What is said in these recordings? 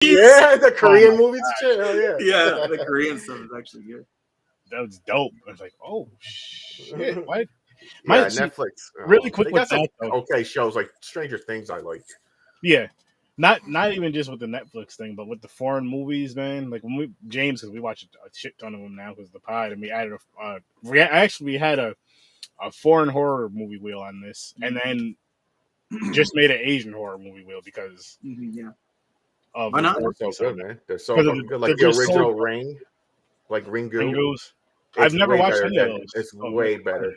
Yeah, the Korean movies and shit. Oh yeah, yeah, the Korean stuff is actually good. That was dope. I was like, oh shit, what? Yeah, Netflix. Really quick they with got some that, though. okay shows like Stranger Things. I like. Yeah, not even just with the Netflix thing, but with the foreign movies, man. Like when James, because we watch a shit ton of them now because the pod, and we added we actually had a foreign horror movie wheel on this, and then just made an Asian horror movie wheel because of why not? They're so good, man. They're so fucking good. Like the original Ring, like Ringu. I've never watched any of those. It's way better.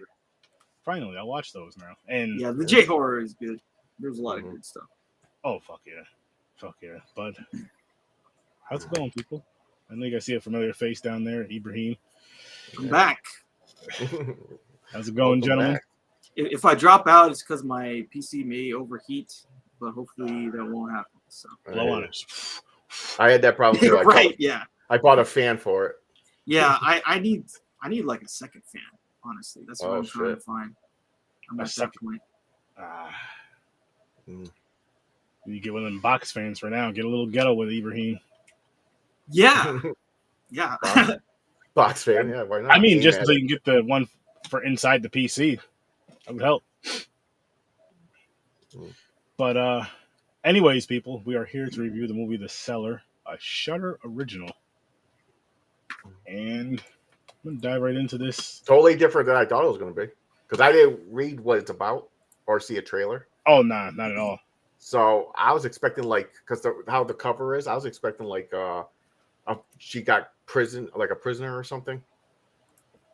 Finally, I'll watch those now. And yeah, the J horror is good. There's a lot of good stuff. Oh fuck yeah, bud. How's it going, people? I think I see a familiar face down there, Ibrahim. I'm back. How's it going, gentlemen? Back. If I drop out, it's because my PC may overheat, but hopefully that won't happen. So blow on it. I had that problem too. Right? I bought a fan for it. Yeah, I need like a second fan. Honestly, that's what I'm trying to find. I'm at that point. You get one of them box fans for now. Get a little ghetto with Ibrahim. Yeah, yeah. Box fan, yeah. Why not? I mean, just so you can get the one for inside the PC, that would help. But anyways, people, we are here to review the movie The Cellar, a Shudder original, and I'm gonna dive right into this. Totally different than I thought it was gonna be because I didn't read what it's about or see a trailer. Oh, nah, not at all. So I was expecting because how the cover is, I was expecting she got like a prisoner or something.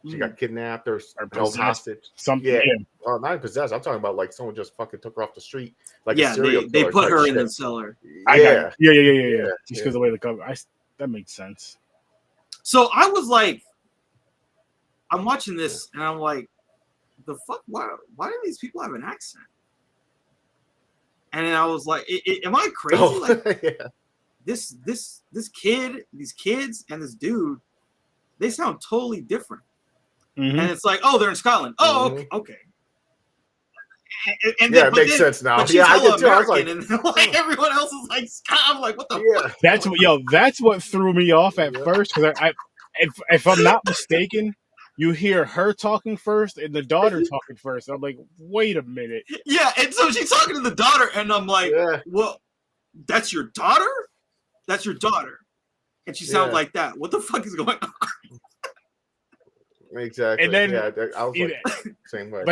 She got kidnapped or held hostage. Something. Yeah. Not even possessed. I'm talking about someone just fucking took her off the street. Like a serial killer. They put her in the cellar. Yeah. Just because of the way the cover. That makes sense. So I was like, I'm watching this and I'm like, the fuck? Why do these people have an accent? And then I was like, am I crazy? This kid, these kids, and this dude, they sound totally different. And it's like, oh, they're in Scotland. Oh, okay. And it makes sense now. But she's I did too. I was like, and then, everyone else is like, I'm like, what the fuck? That's what threw me off at first. Because if I'm not mistaken, you hear her talking first and the daughter talking first. I'm like, wait a minute. Yeah, and so she's talking to the daughter, and I'm like, well, that's your daughter? That's your daughter. And she sounds like that. What the fuck is going on? Exactly. And then I was like, same way.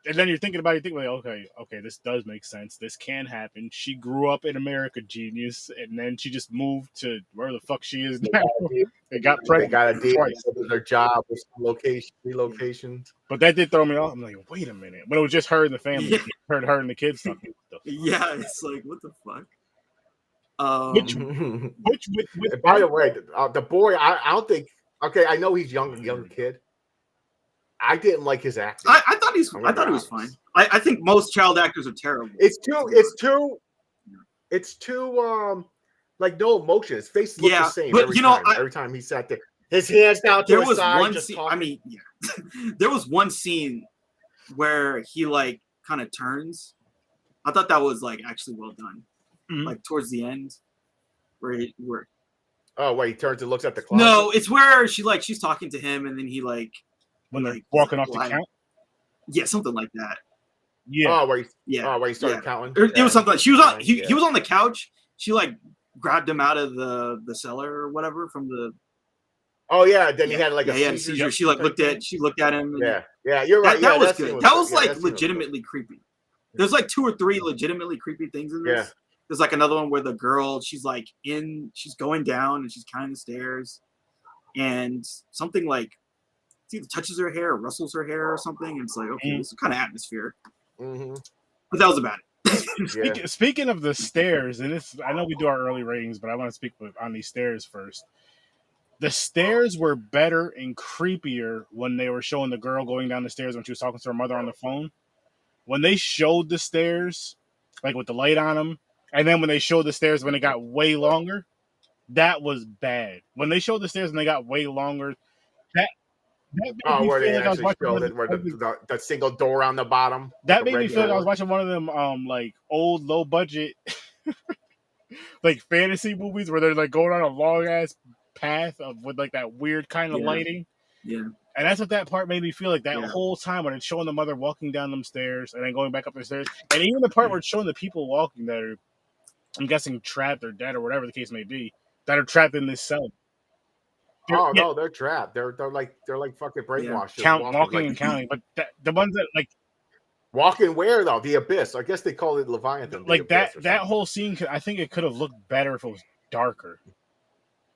And then you're thinking about it, okay, this does make sense. This can happen. She grew up in America, genius, and then she just moved to where the fuck she is now. They got pregnant. They got a deal with their job, with relocations. But that did throw me off. I'm like, wait a minute. But it was just her and the family. Yeah. Her and the kids talking. Yeah, it's like, what the fuck? By the way, the boy, I don't think. Okay, I know he's young kid. I didn't like his acting. I thought he was fine. I think most child actors are terrible. It's too like no emotion. His face looks the same. But every time he sat there, his hands down to his side. One scene, I mean, there was one scene where he like kind of turns. I thought that was like actually well done. Like towards the end, where he turns and looks at the closet. No, it's where she's talking to him, and then he like. When they're walking off the count? Yeah, something like that. Yeah. Where he started counting? It was something like he was on the couch. She like grabbed him out of the cellar or whatever from the. Oh yeah, then he had like a seizure. She looked at him. And, yeah, you're right. That was good. That was like legitimately creepy. There's like 2 or 3 legitimately creepy things in this. Yeah. There's like another one where the girl, she's going down and she's counting the stairs, and something like. It either touches her hair or rustles her hair or something. And it's like, okay, this is kind of atmosphere. But that was about it. Speaking of the stairs, and I know we do our early ratings, but I want to speak on these stairs first. The stairs were better and creepier when they were showing the girl going down the stairs when she was talking to her mother on the phone. When they showed the stairs, like with the light on them, and then when they showed the stairs when it got way longer, that was bad. When they showed the stairs and they got way longer, where they actually showed it, where the single door on the bottom. That made me feel like I was watching one of them like old low budget like fantasy movies where they're like going on a long ass path with like that weird kind of lighting. Yeah. And that's what that part made me feel like that Yeah. whole time when it's showing the mother walking down them stairs and then going back up the stairs. And even the part where it's showing the people walking that are, I'm guessing, trapped or dead or whatever the case may be, that are trapped in this cell. No, they're trapped. They're like fucking brainwashed. Walking and counting. But the ones that like walking where though? The abyss. I guess they call it Leviathan. Like that whole scene, I think it could have looked better if it was darker.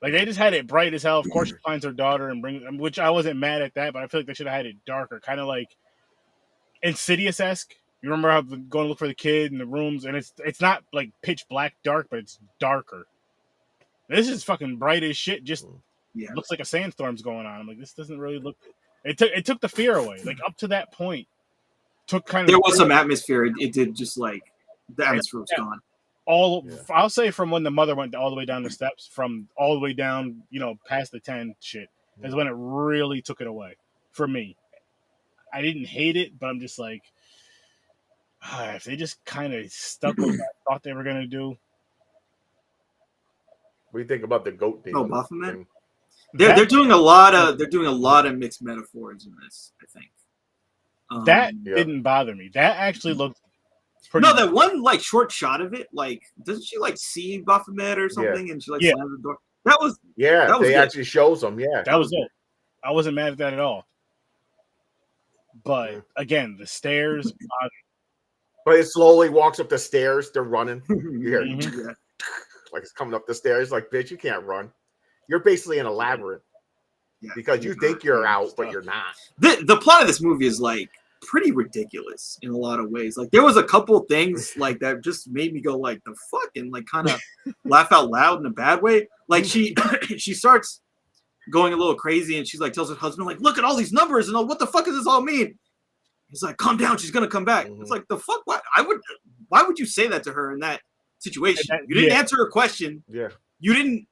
Like they just had it bright as hell. Of course, she finds her daughter and brings, which I wasn't mad at that, but I feel like they should have had it darker, kind of like Insidious-esque. You remember how going to look for the kid in the rooms, and it's not like pitch black dark, but it's darker. This is fucking bright as shit. Just looks like a sandstorm's going on. I'm like, this doesn't really look. It took the fear away. Like up to that point, took kind of. There was some atmosphere. It did just like the atmosphere was gone. I'll say from when the mother went all the way down the steps, from all the way down, past the 10 shit, is when it really took it away for me. I didn't hate it, but I'm just like, if they just kind of stuck with what I thought they were gonna do. What do you think about the goat thing? Oh, Baphomet. They're doing a lot of mixed metaphors in this, I think. That didn't bother me. That actually looked. No, that one like short shot of it, like doesn't she like see Baphomet or something, and she like slams the door? That was that they actually shows them. Yeah, that was it. I wasn't mad at that at all. But again, the stairs. But it slowly walks up the stairs. They're running. You hear like it's coming up the stairs. Like, bitch, you can't run. You're basically in a labyrinth because you think you're out, but you're not. The plot of this movie is like pretty ridiculous in a lot of ways. Like there was a couple things like that just made me go like the fuck and like kind of laugh out loud in a bad way. Like she starts going a little crazy and she's like tells her husband like, look at all these numbers and what the fuck does this all mean? He's like, calm down, she's gonna come back. It's like the fuck. Why would you say that to her in that situation? You didn't answer her question. Yeah. You didn't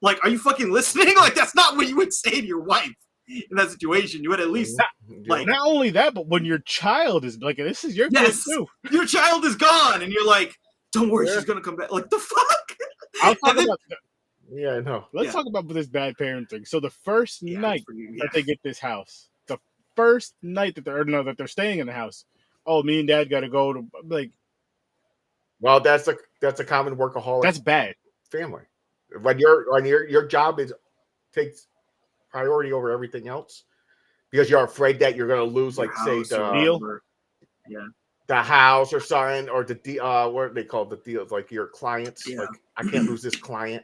like. Are you fucking listening? Like that's not what you would say to your wife in that situation. You would at least like not only that, but when your child is like, this is your kid too. Your child is gone, and you're like, don't worry, she's gonna come back. Like the fuck. I'll talk about. Yeah, I know. Let's talk about this bad parenting. So the first night that they get this house, the first night that they're staying in the house. Oh, me and dad got to go to like. Well, that's a common workaholic. That's bad. Family. When your job takes priority over everything else because you're afraid that you're going to lose, like say the house or something, or the what are they called, the deals, like your clients. Like I can't lose this client.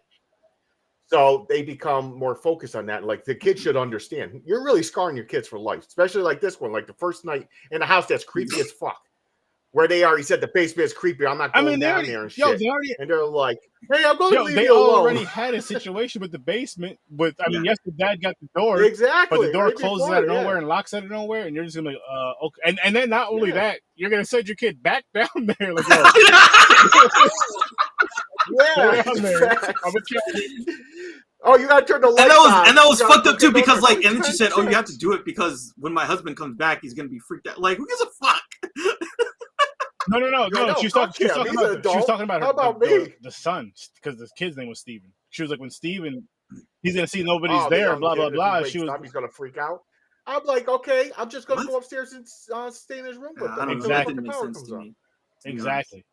So they become more focused on that. Like the kids should understand. You're really scarring your kids for life, especially like this one, like the first night in a house that's creepy as fuck. Where they already said the basement is creepy. I'm not going down there and shit. And they're like, hey, I'm going to leave you alone. They already had a situation with the basement. Yes, the dad got the door. Exactly. But the door closes out of nowhere and locks out of nowhere. And you're just going to be like, okay. And then not only that, you're going to send your kid back down there. Like, oh, you gotta turn the lights on. And that was fucked up too because like, and then she said, "Oh, you have to do it because when my husband comes back, he's gonna be freaked out." Like, who gives a fuck? No. She was talking about How about me? The son, because the kid's name was Steven. She was like, when Steven, he's gonna see nobody's there, blah blah blah. He's gonna freak out. I'm like, okay, I'm just gonna go upstairs and stay in his room with them. Exactly. That didn't make sense to me. Exactly.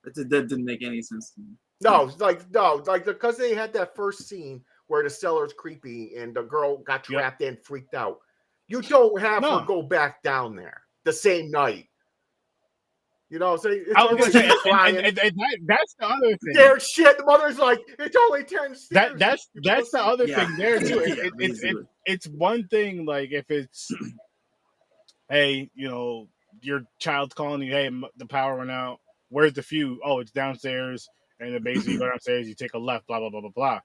That didn't make any sense to me. No, because they had that first scene where the cellar's creepy and the girl got trapped and freaked out. You don't have her go back down there the same night. You know, so I was gonna say, and that's the other thing. There, shit. The mother's like, it's only 10 stairs. That's the other thing there too. It's one thing like if it's, hey, your child's calling you, hey, the power went out. Where's the fuse? Oh, it's downstairs. And then basically you go downstairs, you take a left, blah blah blah blah blah.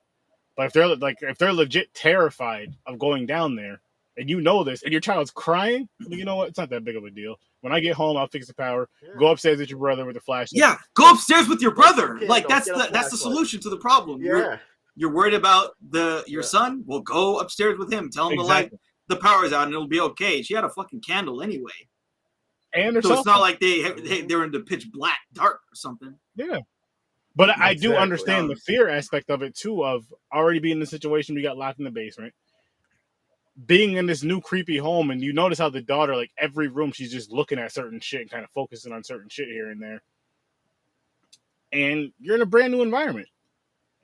But if they're legit terrified of going down there, and you know this, and your child's crying, you know what? It's not that big of a deal. When I get home, I'll fix the power. Yeah. Go upstairs with your brother with the flashlight. Yeah, go upstairs with your brother. Like that's the solution to the problem. Yeah. You're worried about your son? Well, go upstairs with him. Tell him the power's out and it'll be okay. She had a fucking candle anyway. And so it's not like they're in the pitch black dark or something. Yeah. But I do understand the fear aspect of it too, of already being in the situation we got locked in the basement, being in this new creepy home, and you notice how the daughter, like every room, she's just looking at certain shit and kind of focusing on certain shit here and there. And you're in a brand new environment.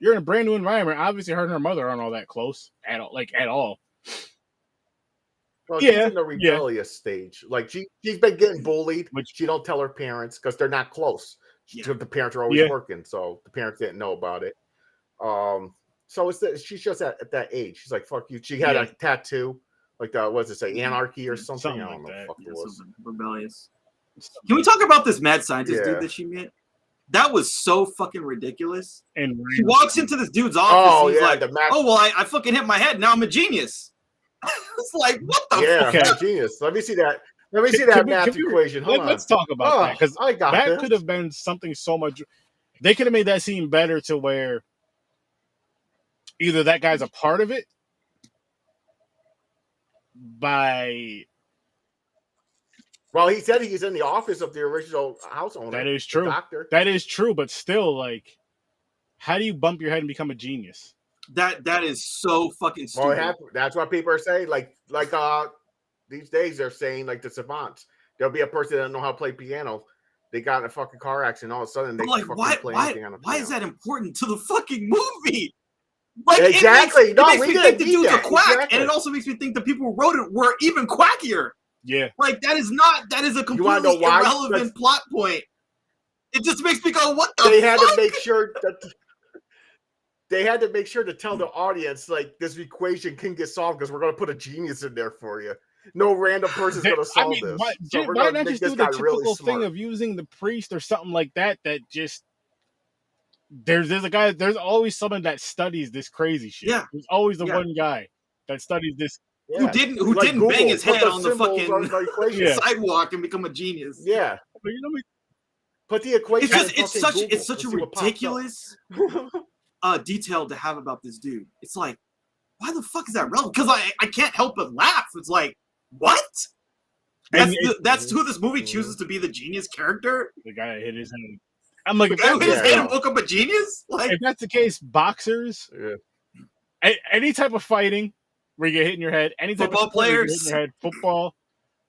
Obviously, her and her mother aren't all that close at all. Well, she's in the rebellious stage. Like she's been getting bullied. She don't tell her parents because they're not close. The parents are always working, so the parents didn't know about it. So she's just at that age. She's like, "Fuck you." She had a tattoo, like what does it say, anarchy or something? I don't know. What the fuck it was. Rebellious. Can we talk about this mad scientist dude that she met? That was so fucking ridiculous. And she walks into this dude's office. Oh, he's like, "Oh well, I fucking hit my head. Now I'm a genius." It's like, what the fuck? Genius. Let me see that. Let me see that math equation. Let's talk about that, because that could have been something so much. They could have made that scene better to where either that guy's a part of it by. Well, he said he's in the office of the original house owner. That is true. Doctor. That is true, but still, like, how do you bump your head and become a genius? That is so fucking stupid. Well, that's what people are saying. Like these days they're saying, like, the savants. There'll be a person that doesn't know how to play piano. They got in a fucking car accident. All of a sudden, they fucking play anything on a piano. Why is that important to the fucking movie? Like, exactly. It makes me think the dude's a quack, and it also makes me think the people who wrote it were even quackier. Yeah. Like, that is a completely irrelevant plot point. It just makes me go, what the fuck? They had to make sure that they had to make sure to tell the audience, like, this equation can get solved because we're going to put a genius in there for you. No random person's going to solve this. Why not just do the typical thing of using the priest or something like that? That just there's a guy. There's always someone that studies this crazy shit. Yeah, there's always the one guy that studies this. Yeah. Who didn't bang his head on the fucking sidewalk and become a genius? Yeah, but you know, put the equation. It's such a ridiculous detail to have about this dude. It's like, why the fuck is that relevant? Because I can't help but laugh. It's like, what? That's who this movie chooses to be the genius character. The guy that hit his head. I'm like, the guy who hit his head and woke up a genius. Like, if that's the case, boxers, any type of fighting where you get hit in your head, any type football of players, hit in your head, football,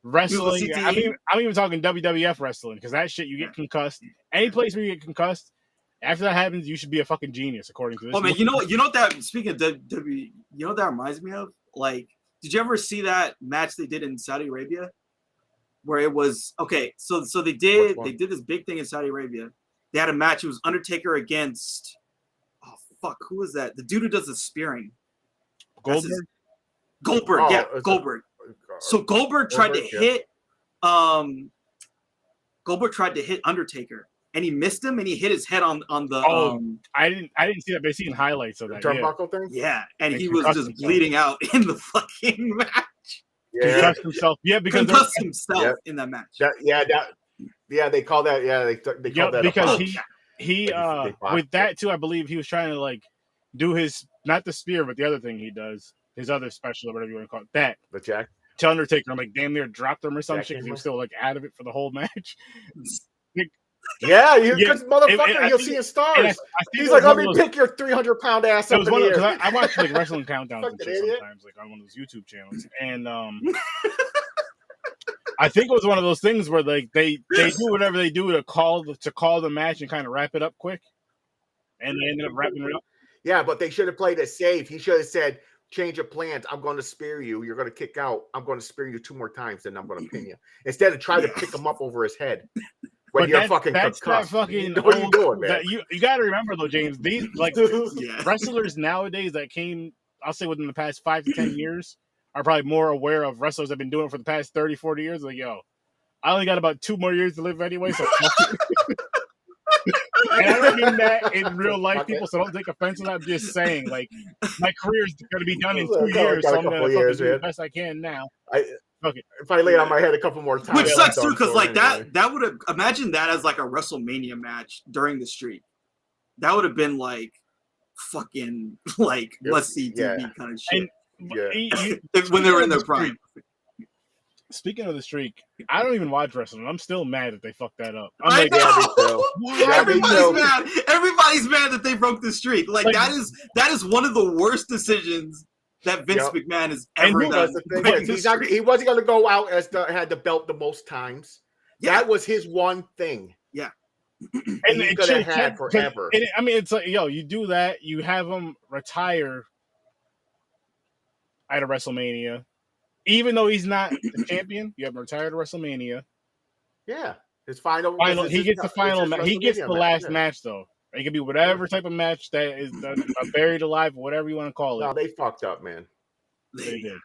wrestling. I'm even talking WWF wrestling, because that shit you get concussed. Any place where you get concussed, after that happens, you should be a fucking genius, according to this. Oh man, you know what that, speaking of WWE, you know what that reminds me of? Like, did you ever see that match they did in Saudi Arabia? Where it was so they did this big thing in Saudi Arabia. They had a match. It was Undertaker against who was that? The dude who does the spearing. Goldberg. Goldberg. So Goldberg tried to hit Undertaker, and he missed him, and he hit his head on the. I didn't see that, but I seen highlights of that. Turnbuckle thing. Yeah, and he was just bleeding out in the fucking match. Yeah, concussed himself. Yeah, because concussed himself in that match. They call that. Yeah, they call that because he with that too. I believe he was trying to, like, do his, not the spear, but the other thing he does, his other special or whatever you want to call it. That the Jack to Undertaker. I'm like, damn near dropped him or some shit because he was still, like, out of it for the whole match. Motherfucker, you'll see in stars. He's like, let me pick your 300-pound ass up in the air. I watch, like, wrestling countdowns and shit sometimes, like, on one of those YouTube channels, and I think it was one of those things where, like, they do whatever they do to call the match and kind of wrap it up quick, and they ended up wrapping it up. Yeah, but they should have played it safe. He should have said, change of plans. I'm going to spear you. You're going to kick out. I'm going to spear you 2 more times, then I'm going to pin you. Instead of trying to pick him up over his head. When you're fucking concussed. What are you doing, man? You got to remember, though, James, these, like, wrestlers nowadays that came, I'll say within the past 5 to 10 years, are probably more aware of wrestlers that have been doing it for the past 30, 40 years. Like, yo, I only got about 2 more years to live anyway, so and I don't mean that in real life, people, so don't take offense to that. I'm just saying, like, my career's going to be done in 2 years, so I'm going to do the best I can now. If I lay it on my head a couple more times. Which sucks too, because, like, that would have, imagine that as, like, a WrestleMania match during the streak. That would have been, like, fucking, like, let's see TV kind of shit. And, when they were in their prime. speaking of the streak, I don't even watch wrestling. I'm still mad that they fucked that up. I like, know. Yeah, Everybody's mad. Everybody's mad that they broke the streak. Like that is one of the worst decisions that Vince McMahon has ever done. He wasn't going to go out as had the belt the most times. Yeah. That was his one thing. Yeah. And he's going to have forever. I mean, it's like, you do that, you have him retire at a WrestleMania. Even though he's not the champion, you have him retired at WrestleMania. Yeah. His final. He gets the final match. He gets the last match, though. It can be whatever type of match that is buried alive, whatever you want to call it. No, they fucked up, man. They did.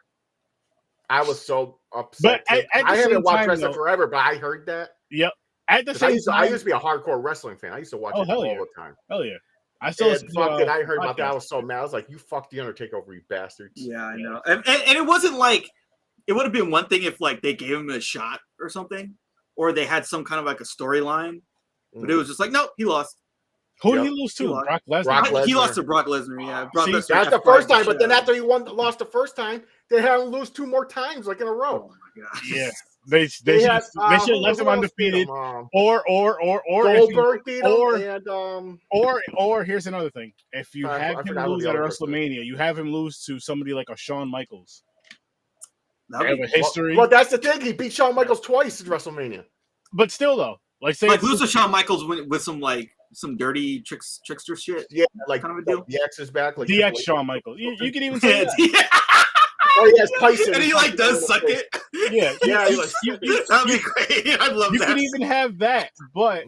I was so upset. But I haven't watched wrestling forever, but I heard that. Yep. At the same time, I used to be a hardcore wrestling fan. I used to watch it all the time. Hell yeah. I heard about that. I was so mad. I was like, you fucked the Undertaker over, you bastards. Yeah, I know. And it wasn't like, it would have been one thing if like they gave him a shot or something, or they had some kind of like a storyline, but it was just like, nope, he lost. Who did he lose to? Brock Lesnar. He lost to Brock Lesnar. Yeah, that's the first time. But then after he lost the first time, they had him lose 2 more times, like in a row. Oh my god. Yeah, they should have left him undefeated, or Goldberg beat him, or here's another thing: if you have him lose at WrestleMania, you have him lose to somebody like a Shawn Michaels. They have a history. Well, that's the thing. He beat Shawn Michaels twice at WrestleMania. But still, though, like lose to Shawn Michaels with some dirty trickster shit. Yeah, like kind of a deal. DX is back. Like DX Shawn Michaels. You can even say that. Oh yes, Tyson. And he like does suck it. Yeah. That'd be great. I'd love that. You could even have that, but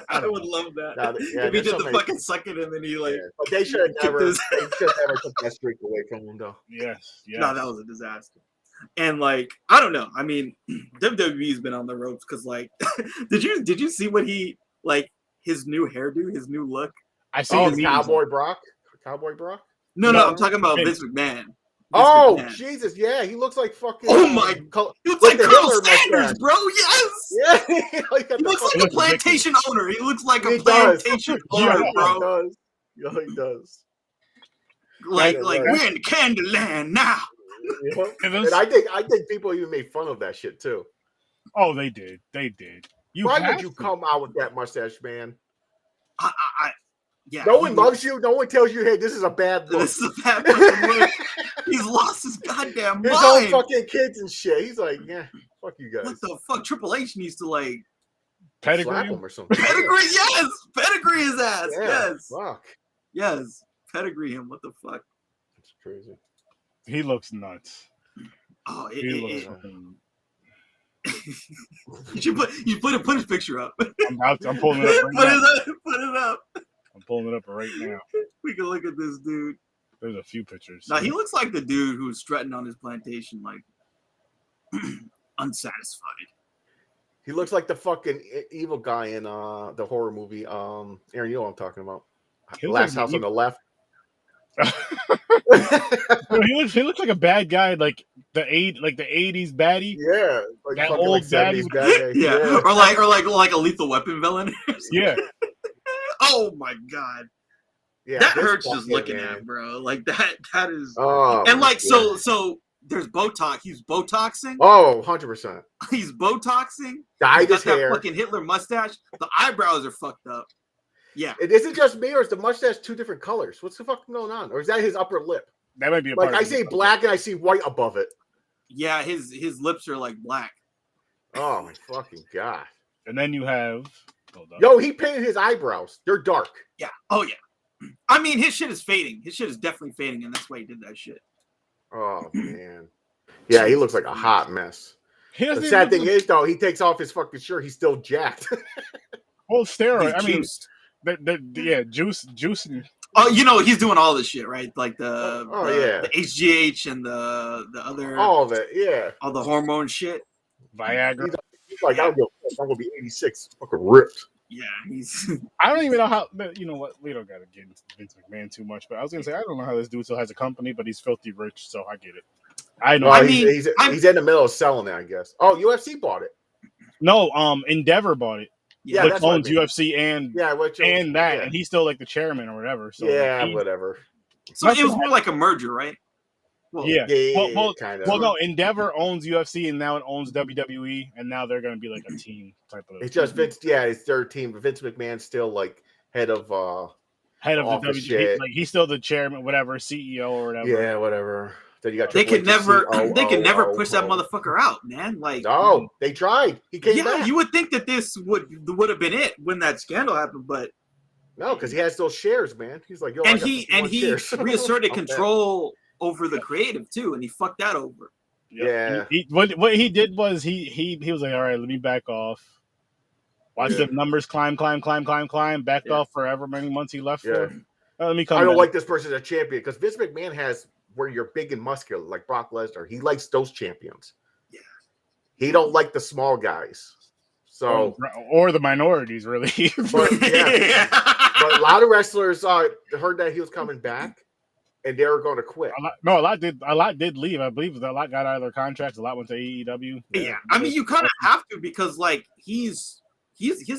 I would love that. If he did the fucking suck it and then he like. But they should have never took that streak away from him, though. Yes. No, that was a disaster. And like, I don't know. I mean, WWE's been on the ropes because like, did you see what he like his new hairdo, his new look? I see his Cowboy Brock. No, I'm talking about Vince McMahon. Jesus, yeah, he looks like fucking. Oh my god, he looks like Colonel Sanders, bro. Yes, yeah, he looks like a plantation owner. He looks like a plantation owner, bro. Yeah, he does. Like we're in Candyland now. Yeah. And I think people even made fun of that shit too. Oh, they did. Why would you come out with that mustache, man? Yeah, no one loves you. No one tells you, "Hey, this is a bad look." This is a bad look. He's lost his goddamn mind. His own fucking kids and shit. He's like, yeah, fuck you guys. What the fuck? Triple H needs to like pedigree him or something. Pedigree, yes. Pedigree his ass. Yeah, yes. Fuck. Yes. Pedigree him. What the fuck? That's crazy. He looks nuts. Oh, you put his picture up. I'm pulling it up right now. Put it up. I'm pulling it up right now. We can look at this dude. There's a few pictures. Now he looks like the dude who's strutting on his plantation, like unsatisfied. He looks like the fucking evil guy in the horror movie. Aaron, you know what I'm talking about. Last House on the Left. he looks like a bad guy, like the 80s baddie. Yeah, like that old baddie. Bad guy. Yeah, or like a Lethal Weapon villain. Yeah. Oh my god. Yeah, that hurts just looking at, bro. Like that is. Oh, and like so there's Botox. He's Botoxing. Oh, 100%. He's Botoxing. Dyed his hair. That fucking Hitler mustache. The eyebrows are fucked up. Yeah. Is it just me, or is the mustache 2 different colors? What's the fuck going on? Or is that his upper lip? That might be a like I see black and I see white above it. Yeah, his lips are like black. Oh my fucking god! And then you have. Yo, he painted his eyebrows. They're dark. Yeah. Oh yeah. I mean, his shit is fading. His shit is definitely fading, and that's why he did that shit. Oh man. Yeah, he looks like a hot mess. The sad thing is, though, he takes off his fucking shirt. He's still jacked. Well, steroid. I mean, juicing. Oh, you know, he's doing all this shit, right? Like the HGH and the other. All of it, yeah. All the hormone shit. Viagra. He's like, I'm gonna be 86, fucking ripped. Yeah, he's. I don't even know how. You know what? We don't gotta get into Vince McMahon too much, but I was gonna say I don't know how this dude still has a company, but he's filthy rich, so I get it. I know. Well, he's in the middle of selling it, I guess. Oh, UFC bought it. No, Endeavor bought it. Yeah, which owns UFC and and he's still like the chairman or whatever. So whatever. So it was more like a merger, right? Well, yeah. Kind of. Well, no, Endeavor owns UFC and now it owns WWE, and now they're going to be like a team type of. It's just Vince. Yeah, it's their team. But Vince McMahon's still like head of the WWE. Like he's still the chairman, whatever, CEO or whatever. Yeah, whatever. Then you got they could never push that motherfucker out, man. Like, no, they tried. He came back. You would think that this would have been it when that scandal happened, but no, because he has those shares, man. He's like, yo, and he reasserted control over the creative too, and he fucked that over. Yeah. What he did was he was like, all right, let me back off. Watch the numbers climb, backed off for however many months he left for. Let me come. I don't like this person as a champion because Vince McMahon has where you're big and muscular, like Brock Lesnar. He likes those champions. Yeah. He don't like the small guys. So or the minorities, really. But, but a lot of wrestlers heard that he was coming back, and they were going to quit. A lot did leave. I believe a lot got out of their contracts. A lot went to AEW. Yeah, I mean, you kind of have to because like he has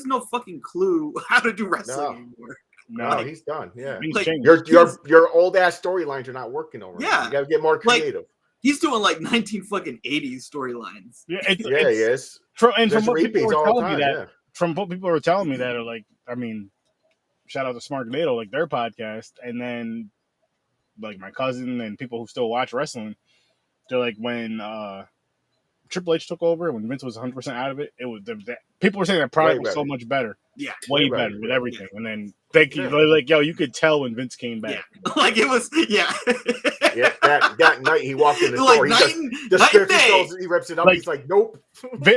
no fucking clue how to do wrestling anymore. No, he's done. Yeah, like, your old ass storylines are not working over. Yeah, you got to get more creative. Like, he's doing like 1980s storylines. Yeah, he is. From what people were telling me that, from what people were telling me that, are like, I mean, shout out to Smart Gnato, like their podcast, and then like my cousin and people who still watch wrestling, they're like when Triple H took over, when Vince was 100% out of it, it was people were saying that product was so much better. Yeah, way better with everything. And then like, yo, you could tell when Vince came back. Yeah. Like it was, that night he walked in the door, he rips it up. Like, he's like, nope.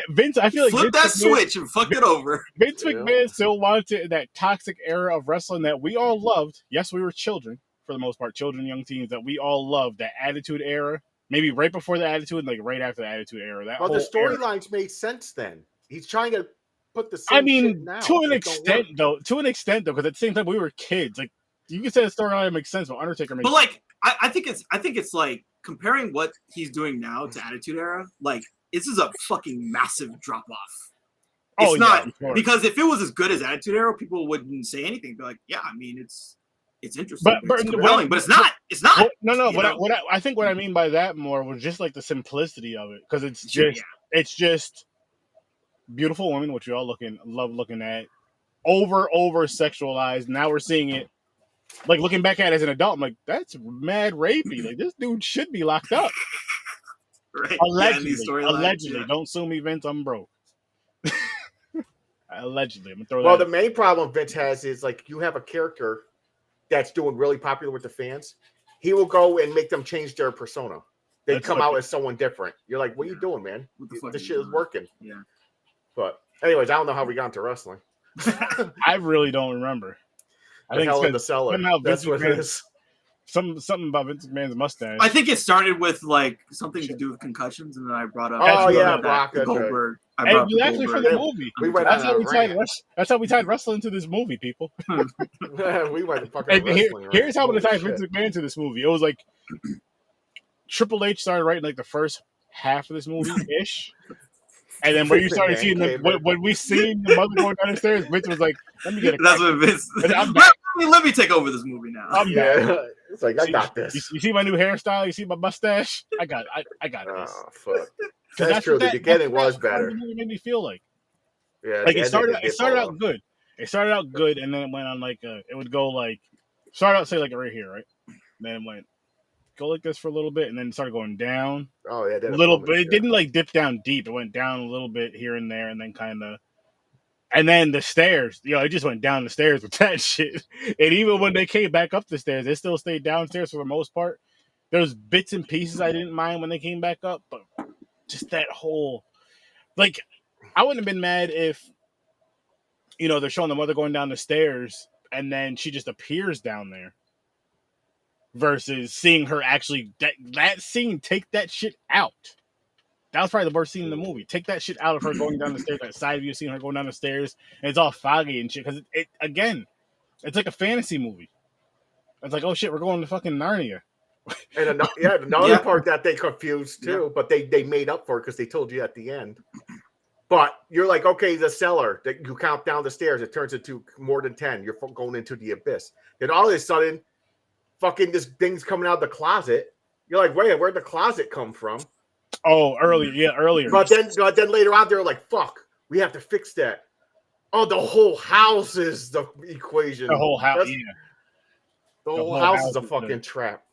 Vince, I feel like flip that switch and fuck it over. Vince McMahon still wanted that toxic era of wrestling that we all loved. Yes, we were children for the most part, children, young teens that we all loved. That Attitude Era. Maybe right before the Attitude and like right after the Attitude Era. The storylines made sense then. He's trying to put the same shit now. To an extent though, because at the same time we were kids. Like you can say the storyline makes sense, but Undertaker makes sense. Like I think it's like comparing what he's doing now to Attitude Era, like this is a fucking massive drop off. It's not because if it was as good as Attitude Era, people wouldn't say anything. Be like, yeah, I mean it's interesting, but it's not. It's not. I think what I mean by that more was just like the simplicity of it, because it's just beautiful women, which we all love looking at, over sexualized. Now we're seeing it, like looking back at it as an adult, I'm like, that's mad rapey. Like this dude should be locked up. Right. Allegedly. Don't sue me, Vince. I'm broke. Allegedly, I'm gonna throw that. Well, the main problem Vince has is like you have a character that's doing really popular with the fans. He will go and make them change their persona. They come out as someone different. You're like, what are you doing, man? This shit is working. Yeah. But anyways, I don't know how we got into wrestling. I really don't remember. I think it's in the cellar. That's what it is. Something about Vince McMahon's mustache. I think it started with like something to do with concussions, and then I brought up. Goldberg. And actually for the movie. That's how we tied wrestling to this movie, people. We went fucking wrestling. Here's how we tied Vince McMahon to this movie. It was like Triple H started writing like the first half of this movie ish. And then when you started seeing when we seen the mother going down the stairs, Vince was like, "Let me get it." That's what Vince. Let me take over this movie now. It's like I got this. You see my new hairstyle? You see my mustache? I got this. Oh fuck. That's true. The beginning was better. The movie made me feel like. Yeah. Like it started out good. It started out good, and then it went on like it would go like start out say like right here, right? Then it went go like this for a little bit, and then it started going down. Oh yeah, a little bit. It didn't like dip down deep. It went down a little bit here and there, and then kind of. And then the stairs, it just went down the stairs with that shit. And even when they came back up the stairs, they still stayed downstairs for the most part. There was bits and pieces I didn't mind when they came back up, but just that whole, like, I wouldn't have been mad if, they're showing the mother going down the stairs and then she just appears down there versus seeing her actually, that scene, take that shit out. That was probably the worst scene in the movie. Take that shit out of her going down the stairs, that side view, seeing her going down the stairs, and it's all foggy and shit. Because it's like a fantasy movie. It's like, oh shit, we're going to fucking Narnia. And another part that they confused too, but they made up for it because they told you at the end. But you're like, okay, the cellar, that you count down the stairs, it turns into more than 10. You're going into the abyss. Then all of a sudden, fucking this thing's coming out of the closet. You're like, wait, where'd the closet come from? Oh, earlier. But then later on, they're like, fuck, we have to fix that. Oh, the whole house is the equation. The whole house, The whole house is a fucking trap.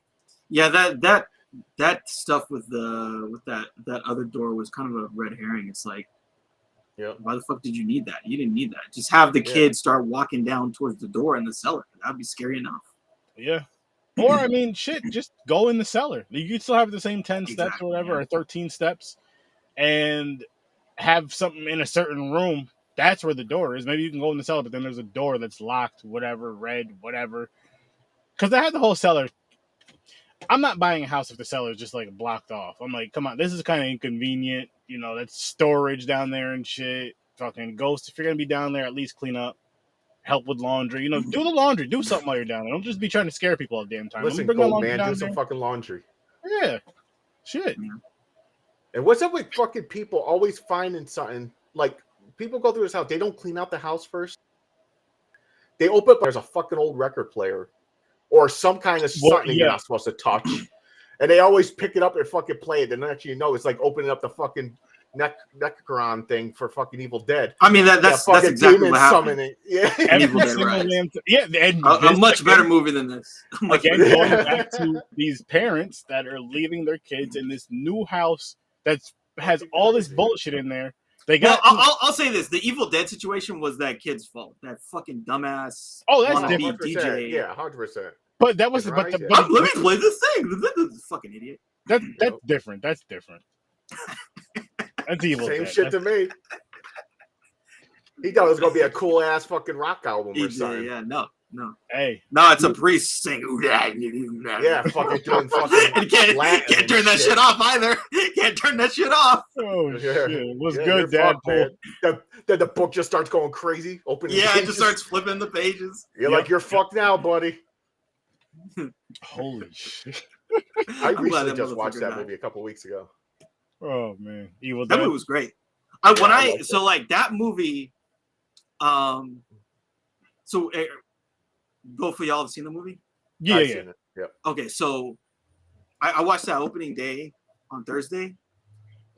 Yeah, that stuff with that other door was kind of a red herring. It's like, why the fuck did you need that? You didn't need that. Just have the kid start walking down towards the door in the cellar. That'd be scary enough. Yeah. Or, I mean, shit, just go in the cellar. You could still have the same 10 steps or whatever, or 13 steps, and have something in a certain room. That's where the door is. Maybe you can go in the cellar, but then there's a door that's locked, whatever, red, whatever. Because they had the whole cellar. I'm not buying a house if the cellar is just, like, blocked off. I'm like, come on, this is kind of inconvenient. You know, that's storage down there and shit. Fucking ghost. If you're going to be down there, at least clean up. Help with laundry, do the laundry, do something while you're down there. Don't just be trying to scare people all the damn time. Listen, Gold Man, do some fucking laundry. Yeah, shit. And what's up with fucking people always finding something? Like, people go through this house, they don't clean out the house first. They open up, there's a fucking old record player or some kind of something you're not supposed to touch, and they always pick it up and fucking play it. And then actually, it's like opening up the fucking Necron thing for fucking Evil Dead. I mean, that's exactly what happened. Evil Dead, right? A much better movie than this. Again, going back to these parents that are leaving their kids in this new house that has all this bullshit in there. They got. Well, I'll say this: the Evil Dead situation was that kid's fault. That fucking dumbass. Oh, that's different. DJ. Yeah, 100%. But that was let me play this thing. Fucking idiot. That's different. That's different. That's Evil Same Dead. shit to me. He thought it was gonna be a cool ass fucking rock album or something. Yeah, no. Hey, no, it's a priest singing. Yeah, fucking doing fucking. And can't turn that shit off either. Can't turn that shit off. Oh shit, it was good, Dad. Then the book just starts going crazy. Opening. Yeah, it just starts flipping the pages. You're like, you're fucked now, buddy. Holy shit! I recently just watched that movie a couple weeks ago. Oh man, Evil Dead. That movie was great. That movie. So both of y'all have seen the movie? Yeah. Yep. Okay, so I watched that opening day on Thursday,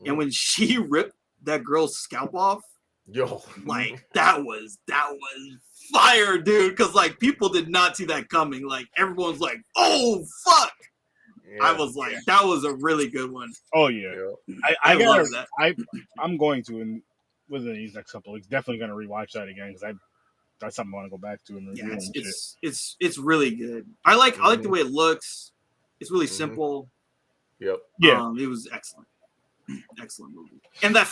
and when she ripped that girl's scalp off, like that was fire, dude. Because like people did not see that coming. Like everyone's like, "Oh fuck." Yeah, I was like, that was a really good one. Oh yeah, I love that. I'm going to, and within these next couple of weeks, definitely going to rewatch that again because that's something I want to go back to and review. Yeah, it's really good. I like the way it looks. It's really simple. Yep. Yeah. It was excellent. Excellent movie. And the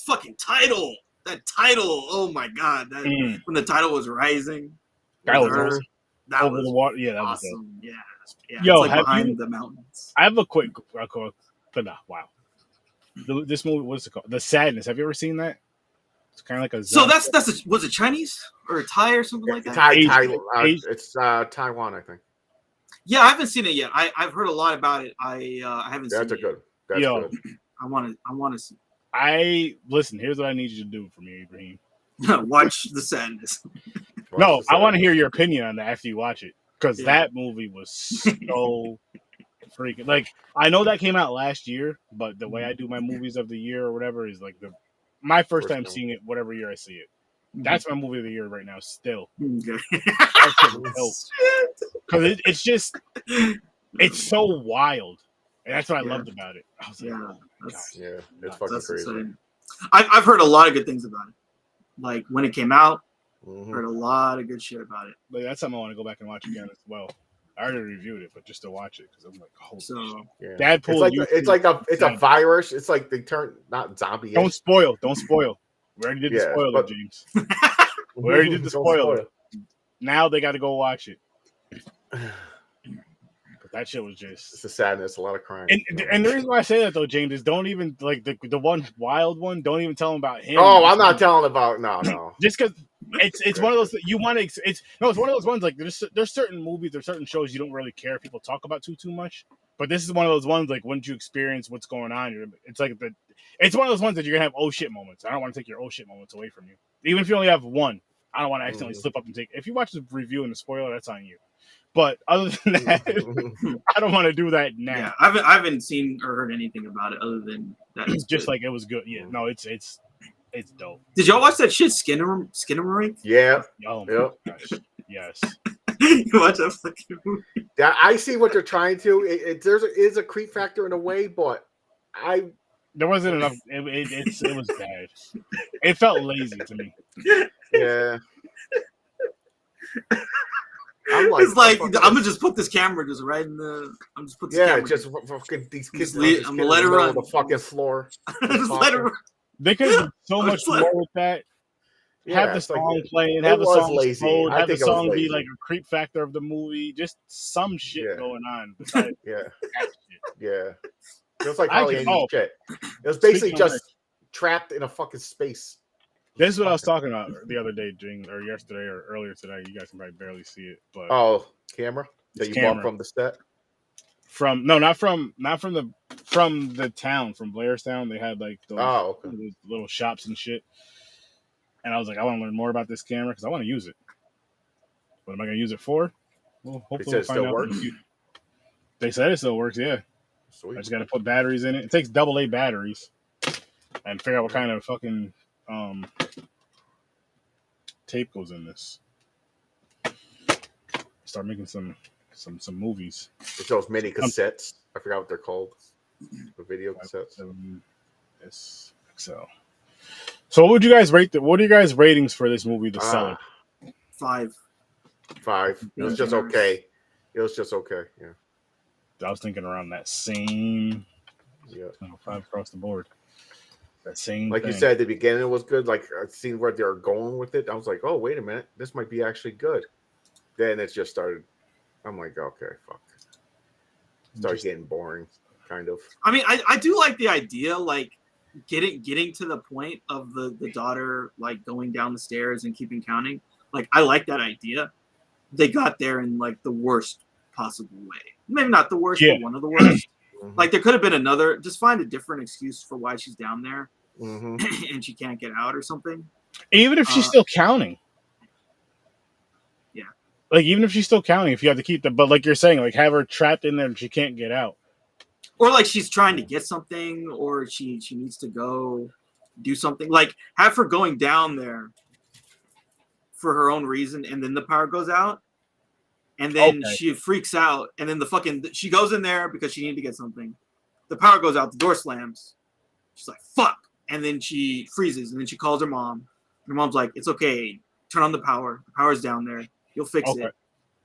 fucking title. That title. Oh my god. When the title was rising. That was awesome. That Over was the water. Yeah, that awesome. Was yeah. Yo, it's like behind the mountains. I have a quick wow. This movie, what's it called? The Sadness. Have you ever seen that? It's kind of like a. So was it Chinese or Thai or something like that? It's Taiwan, I think. Yeah, I haven't seen it yet. I've heard a lot about it. I haven't seen it. That's good. I want to see. Listen. Here's what I need you to do for me, Ibrahim. Watch The Sadness. I want to hear your opinion on that after you watch it because that movie was so freaking. Like I know that came out last year, but the way I do my movies of the year or whatever is like my first time seeing it, whatever year I see it. That's my movie of the year right now, still. Because it's so wild. And that's what I loved about it. I was like, it's fucking crazy. Exciting. I've heard a lot of good things about it. Like when it came out, heard a lot of good shit about it. But that's something I want to go back and watch again as well. I already reviewed it, but just to watch it because I'm like, holy shit. Deadpool. It's a virus. It's like they turn not zombie. Don't spoil. We already did the spoiler, James. We already did the spoiler. Now they got to go watch it. But that shit was just. It's a sadness, a lot of crying. And the reason why I say that though, James, is don't even like the one wild one. Don't even tell them about him. Oh, I'm not telling about no. Just because. It's one of those that you want to. It's one of those ones like there's certain movies, there's certain shows you don't really care if people talk about too much. But this is one of those ones like once you experience what's going on, it's like it's one of those ones that you're gonna have oh shit moments. I don't want to take your oh shit moments away from you, even if you only have one. I don't want to accidentally slip up and take. If you watch the review and the spoiler, that's on you. But other than that, I don't want to do that now. Yeah, I haven't seen or heard anything about it other than that. It's Just good. like it was good. Yeah, no, it's dope. Did y'all watch that shit, Skinnamarink? Yeah. Oh Yep. my gosh. Yes. You watch that fucking movie? Yeah, I see what they're trying to. There is a creep factor in a way, but there wasn't enough. It was bad. It felt lazy to me. Yeah. I'm like, it's like I'm gonna just put this camera just right in the. I'm just put this camera. just fucking these kids. I'm gonna let it run on the fucking floor. just let it run. They could have done so much more with that. Yeah, have the song like, playing, have the song lazy. explode, have the song be like a creep factor of the movie. Just some shit going on. Besides yeah. that shit. Yeah. It was like hardly any shit. It was basically just trapped in a fucking space. This is what I was talking about the other day, or yesterday, or earlier today. You guys can probably barely see it, but camera that you camera. bought from the set. Not from the town, from Blairstown. They had like those little shops and shit. And I was like, I want to learn more about this camera because I want to use it. What am I going to use it for? Well, hopefully we'll find out. Works. They said it still works. Yeah. Sweet. I just got to put batteries in it. It takes AA batteries, and figure out what kind of fucking tape goes in this. Start making some movies. It's those mini cassettes. I forgot what they're called. The video cassettes. XL. So what would you guys rate? What are you guys' ratings for this movie, The Cellar? 5. It was just okay. Yeah. I was thinking around that same. Yeah. 5 across the board. That same. Like thing. You said, at the beginning it was good. Like I seen where they're going with it. I was like, oh wait a minute, this might be actually good. Then it just started. I'm like, okay, fuck. Started getting boring, kind of. I mean, I do like the idea, like. Getting to the point of the daughter like going down the stairs and keeping counting, like I like that idea. They got there in like the worst possible way. Maybe not the worst, but one of the worst. Like there could have been another. Just find a different excuse for why she's down there, and she can't get out or something. Even if she's still counting. Yeah. Like even if she's still counting, if you have to keep but like you're saying, like have her trapped in there and she can't get out. Or like she's trying to get something, or she needs to go do something. Like have her going down there for her own reason, and then the power goes out, and then she freaks out, and then she goes in there because she needed to get something. The power goes out, the door slams. She's like, "Fuck!" And then she freezes, and then she calls her mom. Her mom's like, "It's okay. Turn on the power. The power's down there. You'll fix it.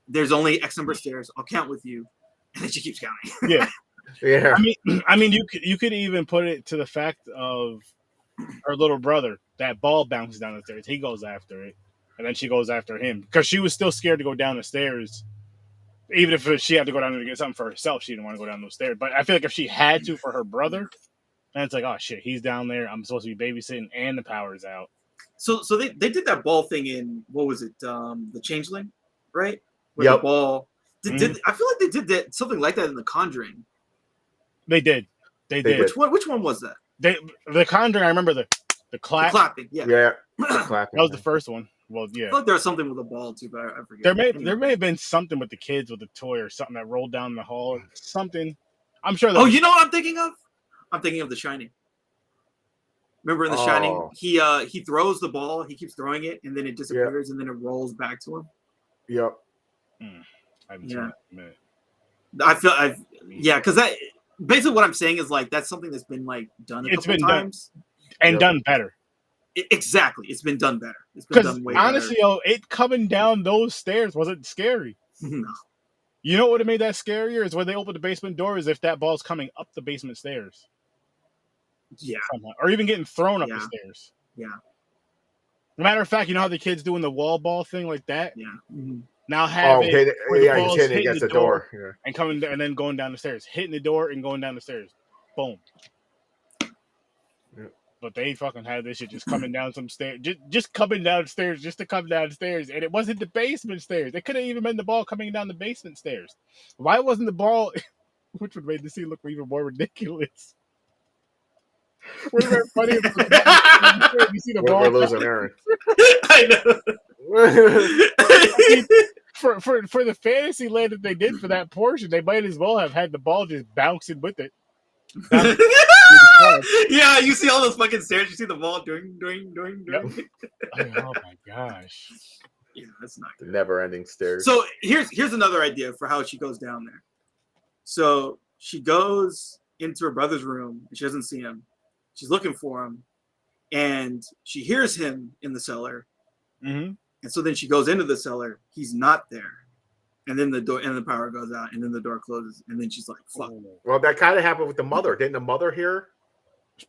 There's only X number of stairs. I'll count with you." And then she keeps counting. Yeah. Yeah, I mean, you could even put it to the fact of her little brother. That ball bounces down the stairs. He goes after it, and then she goes after him because she was still scared to go down the stairs. Even if she had to go down there to get something for herself, she didn't want to go down those stairs. But I feel like if she had to for her brother, then it's like, oh shit, he's down there. I'm supposed to be babysitting, and the power's out. So they did that ball thing in what was it? The Changeling, right? Where the ball. I feel like they did that something like that in The Conjuring. They did. Which one was that? The Conjuring. I remember the clap. The clapping. Yeah. Clapping. That was the first one. Well, yeah. I thought there was something with a ball too, but I forget. There may have been something with the kids with the toy or something that rolled down the hall or something. I'm sure. Oh, you know what I'm thinking of? I'm thinking of The Shining. Remember in The Shining, he throws the ball, he keeps throwing it, and then it disappears, and then it rolls back to him. Yep. I haven't seen that in a minute. Because that. Basically, what I'm saying is like that's something that's been like done a couple times and done better. Exactly, it's been done better. It's been done way honestly, better. It coming down those stairs wasn't scary. No. You know what would have made that scarier is when they opened the basement door. Is if that ball's coming up the basement stairs. Yeah. Somehow. Or even getting thrown up the stairs. Yeah. Matter of fact, you know how the kids doing the wall ball thing like that. Yeah. Now have he's hitting against the door and coming and then going down the stairs, hitting the door and going down the stairs. Boom. Yeah. But they fucking had this shit just coming down some stairs, just coming downstairs, just to come downstairs, and it wasn't the basement stairs. It could have even been the ball coming down the basement stairs. Why wasn't the ball? Which would make the scene look even more ridiculous. Would have been funny if you see the ball. We're losing Aaron. I know. I mean, for the fantasy land that they did for that portion, they might as well have had the ball just bouncing with it. Yeah, you see all those fucking stairs. You see the ball doing. Yep. Oh my gosh. Yeah, that's not good. Never-ending stairs. So here's another idea for how she goes down there. So she goes into her brother's room and she doesn't see him. She's looking for him, and she hears him in the cellar. Mm-hmm. And so then she goes into the cellar. He's not there. And then the door and the power goes out, and then the door closes, and then she's like, "Fuck." Well, that kind of happened with the mother. Didn't the mother hear?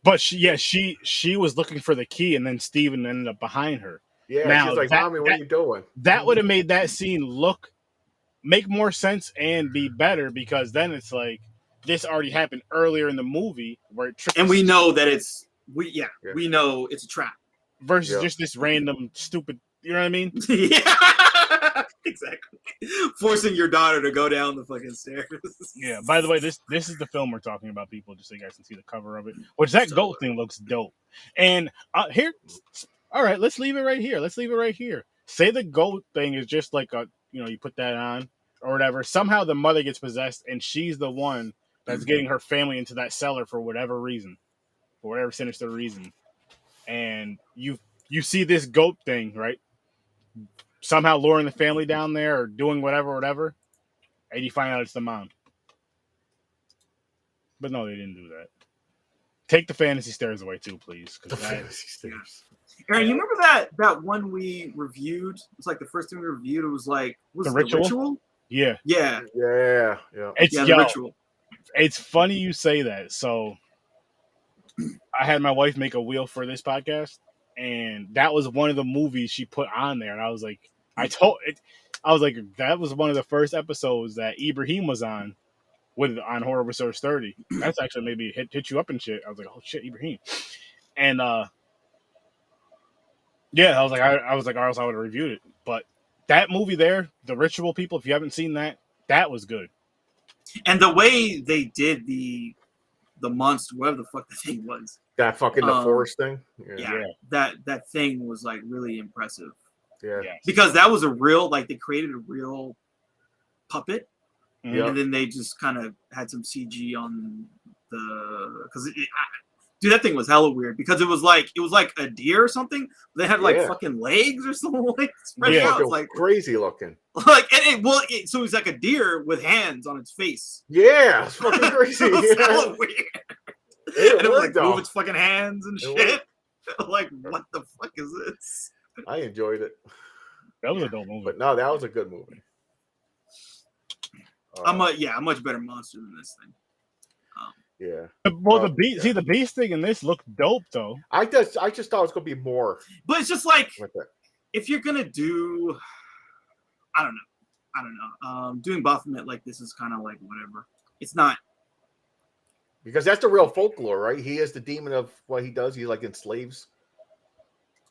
But she was looking for the key, and then Steven ended up behind her. Yeah, now, she's like, "Mommy, what are you doing?" That would have made that scene make more sense and be better, because then it's like this already happened earlier in the movie where it and we know that we know it's a trap versus just this random stupid. You know what I mean? Yeah, exactly. Forcing your daughter to go down the fucking stairs. Yeah. By the way, this is the film we're talking about, people, just so you guys can see the cover of it. Which that goat thing looks dope. And here, all right, let's leave it right here. Say the goat thing is just like you put that on or whatever. Somehow the mother gets possessed, and she's the one that's getting her family into that cellar for whatever reason, for whatever sinister reason. And you see this goat thing, right? Somehow luring the family down there or doing whatever, and you find out it's the mom. But no, they didn't do that. Take the fantasy stairs away too, please. Fantasy stairs. Aaron, you remember that one we reviewed? It's like the first thing we reviewed. It was like, the ritual? Yeah. The Ritual. It's funny you say that. So I had my wife make a wheel for this podcast, and that was one of the movies she put on there. And I was like, that was one of the first episodes that Ibrahim was on on Horror with Sir Sturdy. That's actually maybe hit you up and shit. I was like, oh shit, Ibrahim. And I was like, or else I would have reviewed it. But that movie there, The Ritual, people, if you haven't seen that was good. And the way they did the monster, whatever the fuck the thing was. That fucking the forest thing. Yeah. That thing was like really impressive. Yeah. Because that was a real, like, they created a real puppet, and then they just kind of had some CG on dude, that thing was hella weird because it was like a deer or something. They had like fucking legs or something like spread out. It's like crazy looking. Like so it was like a deer with hands on its face. Yeah, it's fucking crazy. It was hella weird. And it was like move its fucking hands and shit. Like, what the fuck is this? I enjoyed it. That was a dope movie. But no, that was a good movie. I'm a much better monster than this thing. Yeah. Well, the beast thing in this looked dope though. I just thought it was gonna be more. But it's just like if you're gonna do, I don't know. Doing Baphomet like this is kind of like whatever. It's not. Because that's the real folklore, right? He is the demon of what he does. He like enslaves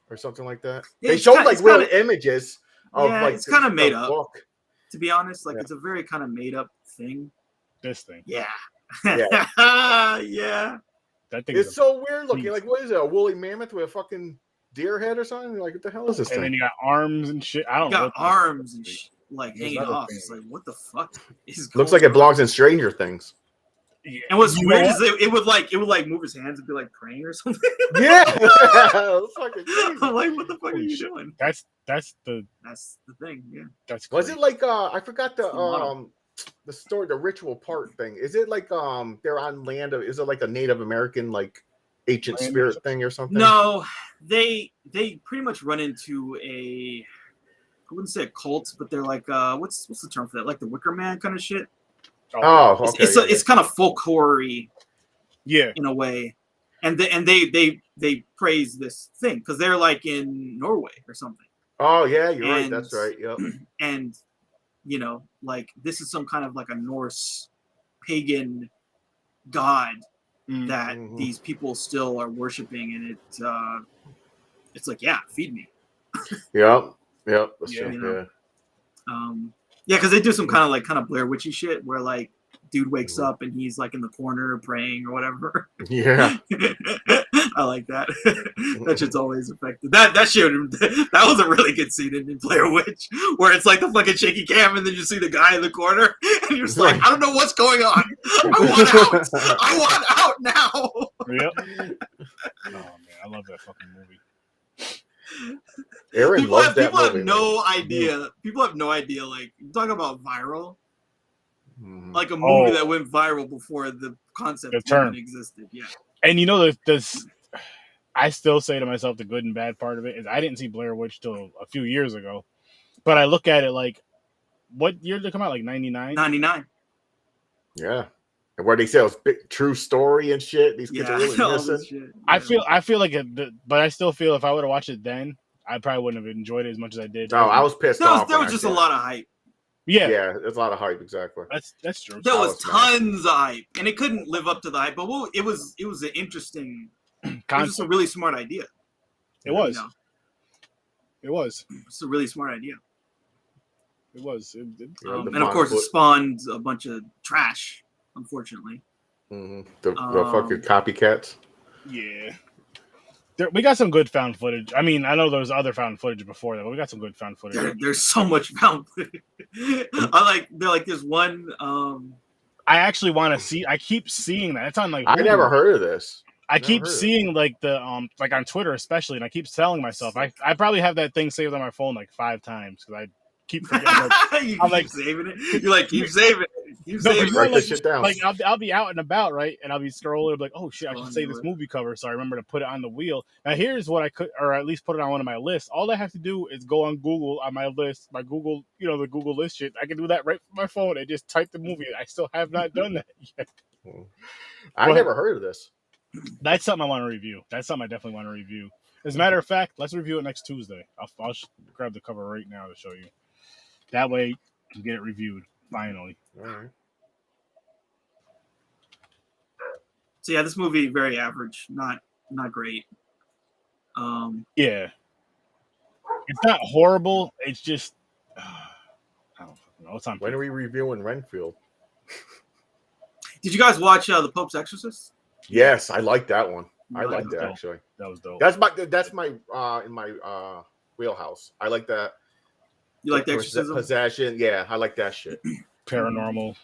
or something like that. They showed like real images of like it's kind of made up. Book. To be honest, like it's a very kind of made up thing. This thing. Yeah. Yeah. That thing is so weird looking. Like, what is it? A woolly mammoth with a fucking deer head or something? Like, what the hell is this thing? And then you got arms and shit. I don't know. Got arms and like hanging off. It's like, what the fuck is Looks like it belongs in Stranger Things. Yeah. And what's weird is it would like move his hands and be like praying or something. Yeah. It's fucking crazy. I'm like, what the fuck are you doing? That's the thing. Yeah. That's crazy. Was it like I forgot the story, the ritual part thing? Is it like they're on land? Is it like a Native American like ancient spirit thing or something? No, they pretty much run into I wouldn't say a cult, but they're like what's the term for that? Like the Wicker Man kind of shit. Oh, okay. It's kind of folklore-y, yeah, in a way, and they praise this thing because they're like in Norway or something. Oh yeah, you're right. That's right. Yep. And like this is some kind of like a Norse pagan god that these people still are worshiping, and it's like, yeah, feed me. Yep. That's true. Yeah, because they do some kind of Blair Witchy shit where like dude wakes up and he's like in the corner praying or whatever. Yeah. I like that. That shit's always effective. That was a really good scene in Blair Witch, where it's like the fucking shaky cam and then you see the guy in the corner and you're just like, I don't know what's going on. I want out. I want out now. Yep. Oh man, I love that fucking movie. Aaron loves that movie. People have no idea. People have no idea. Like, you talk about viral. Like a movie that went viral before the concept even existed. Yeah. And you know, this I still say to myself, the good and bad part of it is I didn't see Blair Witch till a few years ago, but I look at it like, what year did it come out? Like 99? 99. Yeah. And where they say it's true story and shit. These kids are really missing. Yeah. I feel like but I still feel if I would have watched it then, I probably wouldn't have enjoyed it as much as I did. No, I was pissed off. There was just a lot of hype. Yeah, there's a lot of hype. Exactly. That's true. There was tons of hype, and it couldn't live up to the hype. But it was an interesting, it was just a really smart idea. It was. You know? It was. It's a really smart idea. It was. And of course, it spawned a bunch of trash. Unfortunately, the fucking copycats. Yeah. We got some good found footage. I mean, I know there was other found footage before that, but we got some good found footage. There's so much found footage. There's one. I actually want to see. I keep seeing that. It's on like. I never heard of this. I keep seeing like the like on Twitter especially, and I keep telling myself I probably have that thing saved on my phone like 5 times because I keep forgetting. I'm like saving it. You're like keep saving it. Write this shit down. Like I'll be out and about, right, and I'll be scrolling like, oh shit, I should save this movie cover, so I remember to put it on the wheel. Now here's what I could, or at least put it on one of my lists. All I have to do is go on Google on my list, my Google, the Google list shit. I can do that right from my phone and just type the movie. I still have not done that yet. I never heard of this. That's something I want to review. That's something I definitely want to review. As a matter of fact, let's review it next Tuesday. I'll grab the cover right now to show you. That way, you can get it reviewed finally. All right. So yeah, this movie very average, not great. Yeah, it's not horrible. It's just I don't know. It's on. When are we reviewing Renfield? Did you guys watch The Pope's Exorcist? Yes, I like that one. I like that dope. actually. That was dope. That's my in my wheelhouse. I like that. You like the exorcism? Possession? Yeah, I like that shit. Paranormal.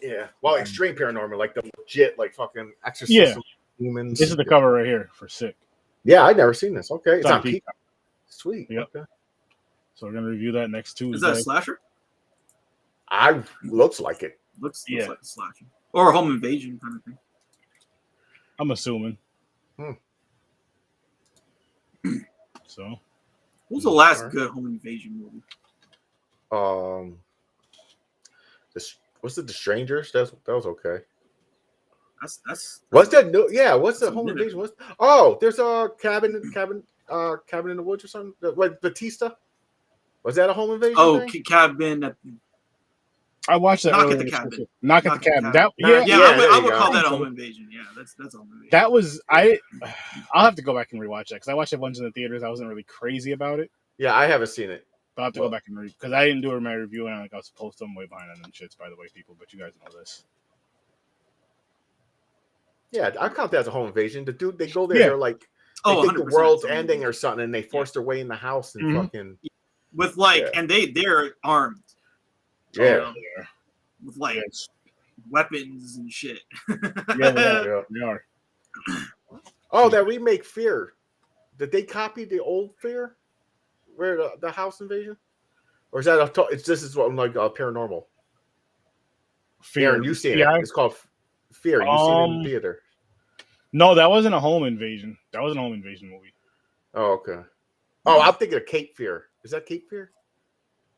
Yeah, well, extreme paranormal, like the legit, like fucking exorcism. Yeah. Demons. This is the cover right here for Sick. Yeah, I've never seen this. Okay, it's on Peacock. Sweet. Yep. Okay. So we're gonna review that next Tuesday. Is that a slasher? Looks like it. Looks like a slasher or a home invasion kind of thing. I'm assuming. So, what was the last good home invasion movie? Was it The Strangers? That was okay. That's what's that new? Yeah, what's the home invasion? There's a cabin in the woods or something. What, Batista? Was that a home invasion? Cabin at the... I watched that. Knock at the Cabin. Knock at the Cabin. I would call that a home invasion. Yeah, that's a home invasion. That was I'll have to go back and rewatch that because I watched it once in the theaters. I wasn't really crazy about it. Yeah, I haven't seen it. But I'll have to go back and read because I didn't do my review and I was supposed to. I'm way behind on them shits, by the way, people. But you guys know this. Yeah, I count that as a home invasion. The dude, they go there, they're like, they think the world's ending or something, and they force their way in the house and fucking with and they're armed. Yeah, with weapons and shit. Yeah, they are. Oh, that remake Fear. Did they copy the old Fear? Where the house invasion? Or is that this is what I'm like paranormal? Fear. Aaron, you seen it? It's called Fear. You seen it in the theater? No, that wasn't a home invasion. That wasn't a home invasion movie. Oh, okay. Oh, I'm thinking of Cape Fear. Is that Cape Fear?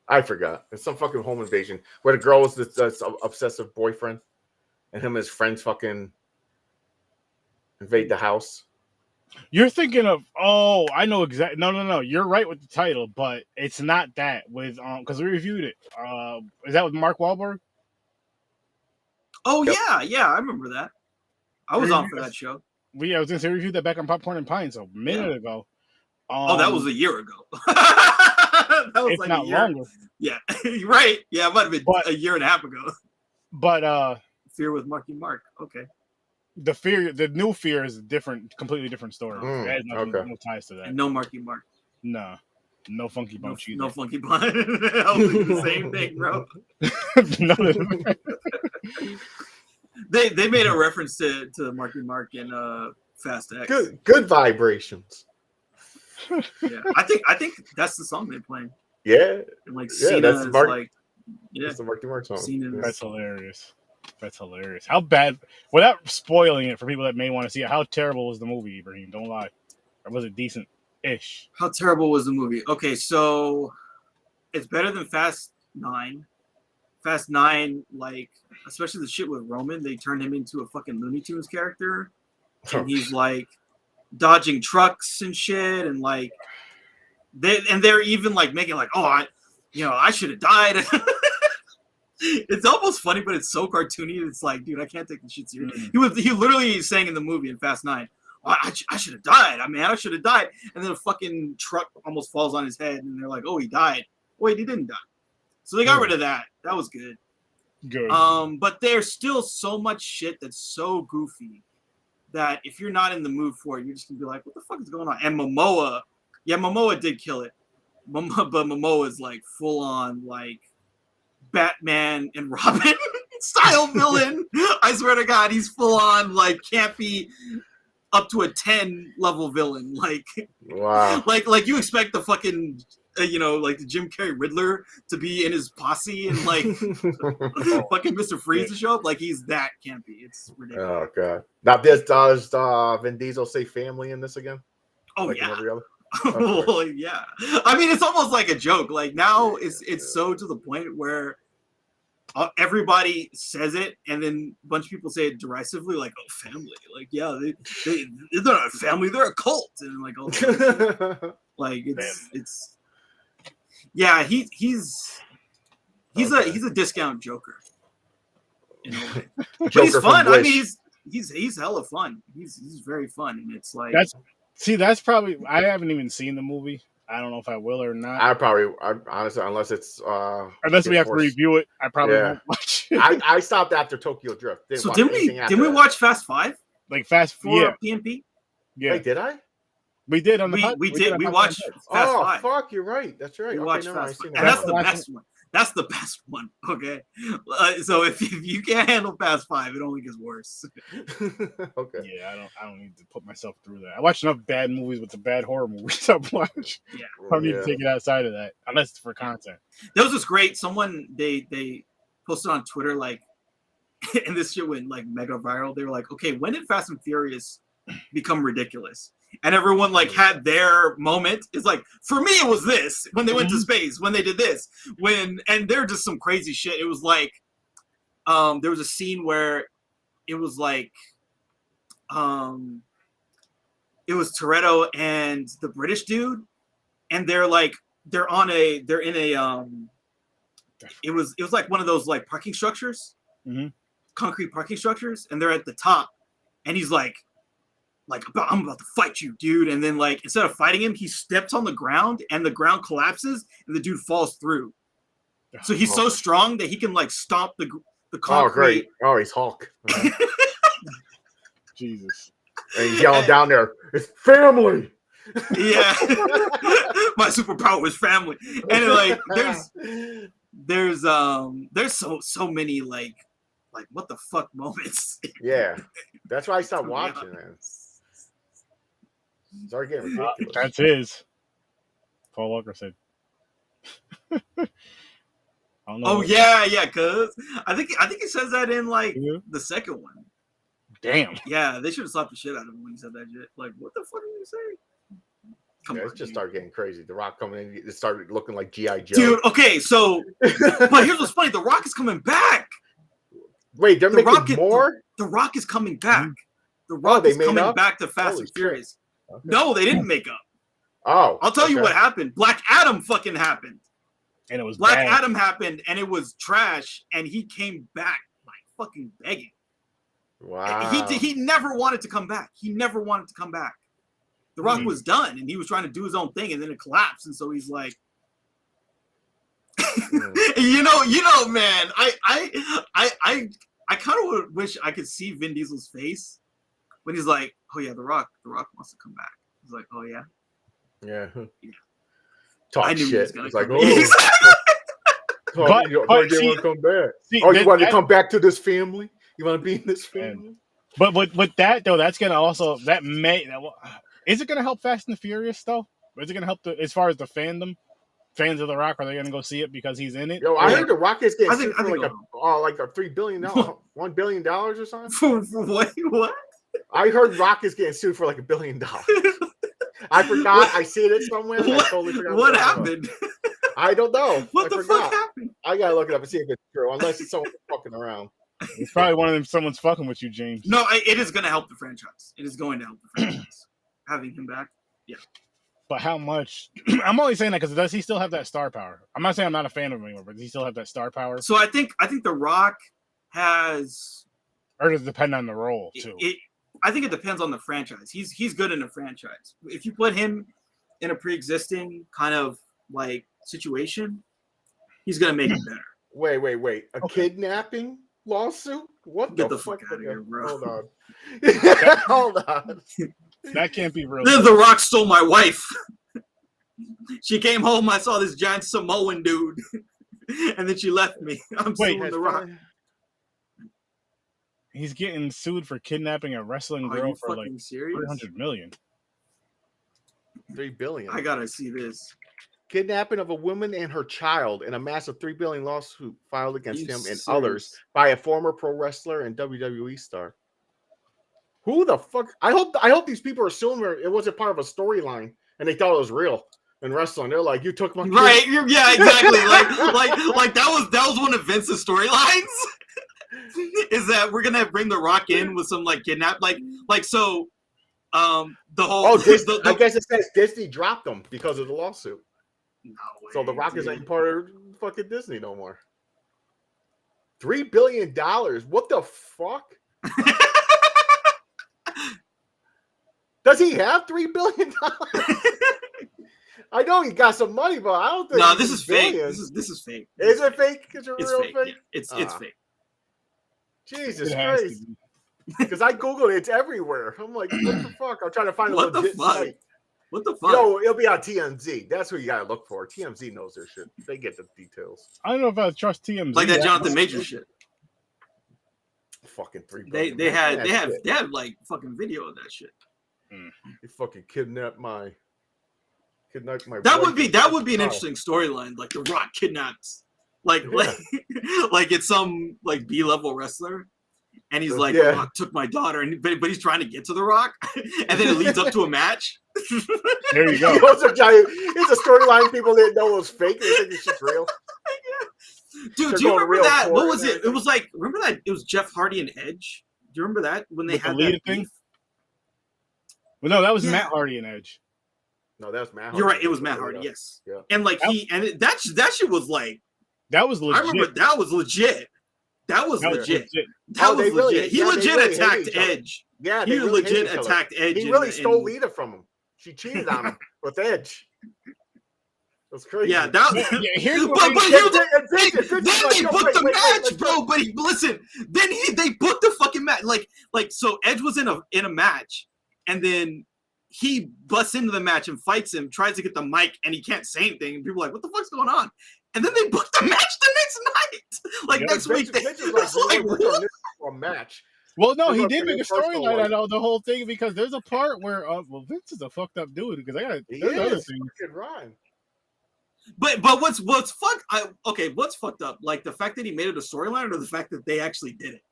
I forgot. It's some fucking home invasion where the girl is this obsessive boyfriend, and him and his friends fucking invade the house. You're thinking of I know exactly. No. You're right with the title, but it's not that with because we reviewed it. Is that with Mark Wahlberg? Oh yeah, I remember that. I was on for that show. I was gonna say we reviewed that back on Popcorn and Pines a minute ago. That was a year ago. That was if like not a year. longer. Yeah, right. Yeah, it might have been a year and a half ago. But Fear with Marky Mark. Okay. the new Fear is different, completely different story. It has nothing, no ties to that. And no Marky Mark. No. No Funky Bunch either. No Funky Bunch. I was thinking the same thing, bro. They made a reference to Marky Mark in Fast X. Good vibrations. Yeah, I think that's the song they're playing. Yeah, and like Cena that's is that's the Marky Mark song. That's hilarious. That's hilarious. How bad, without spoiling it for people that may want to see it, how terrible was the movie, Ibrahim? Don't lie. Or was it decent-ish? How terrible was the movie? Okay, so it's better than Fast 9. Fast 9, like, especially the shit with Roman, they turned him into a fucking Looney Tunes character. And he's like dodging trucks and shit, and like they're even like making like, oh, I should have died. It's almost funny, but it's so cartoony. It's like, dude, I can't take the shit serious. He literally saying in the movie in Fast 9, oh, I should have died. I should have died. And then a fucking truck almost falls on his head, and they're like, oh, he died. Wait, he didn't die. So they got rid of that. That was good. Good. But there's still so much shit that's so goofy that if you're not in the mood for it, you're just gonna be like, what the fuck is going on? And Momoa did kill it. But Momoa is like full on like Batman and Robin style villain. I swear to God, he's full on like campy up to a 10 level villain. Like, wow. Like you expect the fucking like the Jim Carrey Riddler to be in his posse and like fucking Mr. Freeze to show up. Like he's that campy. It's ridiculous. Oh god. Now does Vin Diesel say family in this again? Oh like yeah. Well, yeah. I mean, it's almost like a joke. Like now it's so to the point where everybody says it, and then a bunch of people say it derisively, like, "Oh, family." Like, yeah, they're not a family; they're a cult, and like, like it's. Yeah, he's a discount Joker. In a way. But he's fun. I mean, he's hella fun. He's very fun, and it's like that's probably, I haven't even seen the movie. I don't know if I will or not. I honestly, unless it's unless we have to review it, I probably won't watch it. I stopped after Tokyo Drift. Didn't we watch Fast 5? Like Fast 4 PNP? Yeah. Wait, did I? We did on the we watched Fast 5. Fuck, you're right. That's right. We watched Fast 5. And that's the best one. That's the best one. Okay. So if you can't handle Fast 5, it only gets worse. Okay. Yeah, I don't need to put myself through that. I watch enough bad movies with the bad horror movies I've watched. Yeah. I don't need to take it outside of that, unless it's for content. There was this great someone they posted on Twitter, like, and this shit went like mega viral. They were like, okay, when did Fast and Furious become ridiculous? And everyone like had their moment. It's like, for me, it was this when they went to space, when they did this, and they're just some crazy shit. It was like, there was a scene where it was like, it was Toretto and the British dude, and they're in a it was like one of those like parking structures, concrete parking structures, and they're at the top, and he's like, I'm about to fight you, dude. And then like, instead of fighting him, he steps on the ground and the ground collapses and the dude falls through. So he's so strong that he can like stomp the concrete. Oh, great. Oh, he's Hulk. Jesus. And he's yelling down there, it's family. Yeah. My superpower is family. And like, there's so many like what the fuck moments. Yeah. That's why I stopped watching, man. Sorry, getting ridiculous. That's his. Paul Walker said. Oh yeah, cuz I think he says that in like the second one. Damn. Yeah, they should have slapped the shit out of him when he said that shit. Like, what the fuck did you say? Come on, it just started getting crazy. The Rock coming in, it started looking like G.I. Joe. Dude, okay, so but here's what's funny: The Rock is coming back. Wait, they're making more? The Rock is coming back. The Rock is coming back to Fast and Furious. Okay. No, they didn't make up. Oh, I'll tell you what happened. Black Adam fucking happened. And it was Black Adam happened, and it was trash, and he came back like fucking begging. Wow. He never wanted to come back. He never wanted to come back. The Rock was done, and he was trying to do his own thing, and then it collapsed, and so he's like, you know, man. I kind of wish I could see Vin Diesel's face when he's like, "Oh yeah, The Rock wants to come back." He's like, "Oh yeah, yeah." Talk I knew shit. he was gonna It's like, come oh, you want to come back? You want to come back to this family? You want to be in this family? But with that though, that's gonna also is it gonna help Fast and the Furious though? Is it gonna help as far as the fans of The Rock? Are they gonna go see it because he's in it? Yo, I heard The Rock is getting sued for like a $3 billion, $1 billion or something. For what? I heard Rock is getting sued for like $1 billion. I forgot. I seen it somewhere. I totally forgot. What happened? I don't know. What the fuck happened? I gotta look it up and see if it's true. Unless it's someone fucking around. It's probably one of them. Someone's fucking with you, James. No, it is going to help the franchise. It is going to help the franchise. Having him back, yeah. But how much? I'm only saying that because does he still have that star power? I'm not saying I'm not a fan of him anymore, but does he still have that star power? So I think The Rock has. Or does it depend on the role too? I think it depends on the franchise. He's good in a franchise. If you put him in a pre-existing kind of like situation, he's gonna make it better. Wait. A kidnapping lawsuit? What? Get the fuck out of here, bro. Hold on. Hold on. That can't be real. The Rock stole my wife. She came home. I saw this giant Samoan dude, and then she left me. I'm suing The Rock. He's getting sued for kidnapping a wrestling girl for like $300 million. $3 billion. I gotta see this. Kidnapping of a woman and her child in a massive $3 billion lawsuit filed against him and others by a former pro wrestler and WWE star. Who the fuck? I hope these people are suing her. It wasn't part of a storyline and they thought it was real in wrestling. They're like, you took my kid. Right? Yeah, exactly. like that was one of Vince's storylines. Is that we're gonna bring The Rock in with some like kidnap so the whole I guess it says Disney dropped them because of the lawsuit. No way, so The Rock isn't part of fucking Disney no more. $3 billion. What the fuck? Does he have $3 billion? I know he got some money, but I don't think. No, this is fake. This is fake. Is it fake? It's real fake. Yeah. It's fake. Jesus Christ! Because I googled it, it's everywhere. I'm like, what the fuck? I'm trying to find a legit site. What the fuck? Yo, it'll be on TMZ. That's who you gotta look for. TMZ knows their shit. They get the details. I don't know if I trust TMZ. Like that Jonathan Major shit. Fucking $3 billion. They had like fucking video of that shit. They fucking kidnapped my. That would be an interesting storyline. Like The Rock kidnaps. Like it's some like B-level wrestler, and he's like, The Rock took my daughter, but he's trying to get to The Rock, and then it leads up to a match. There you go. It's a storyline people didn't know it was fake. They think it's just real. Dude, do you remember that? What was it? It was like, remember that? It was Jeff Hardy and Edge. Do you remember that when they had that thing? Well, no, that was Matt Hardy and Edge. No, that was Matt Hardy. You're right. It was Matt Hardy. Yes. Yeah. And like that shit was like. That was legit. I remember that was legit. That was legit. That was legit. Really, he legit attacked Edge. Yeah, he really legit attacked Edge. He really stole Lita from him. She cheated on him with Edge. That's crazy. Yeah, that. Then they booked the match, bro. But listen, then they booked the fucking match. Like so, Edge was in a match, and then he busts into the match and fights him, tries to get the mic, and he can't say anything. And people are like, "What the fuck's going on?" And then they booked the match the next night. Like next week, what? A match. Well, no, he did make a storyline out of the whole thing because there's a part where, Vince is a fucked up dude because there's other things. But what's fucked up? Like the fact that he made it a storyline, or the fact that they actually did it?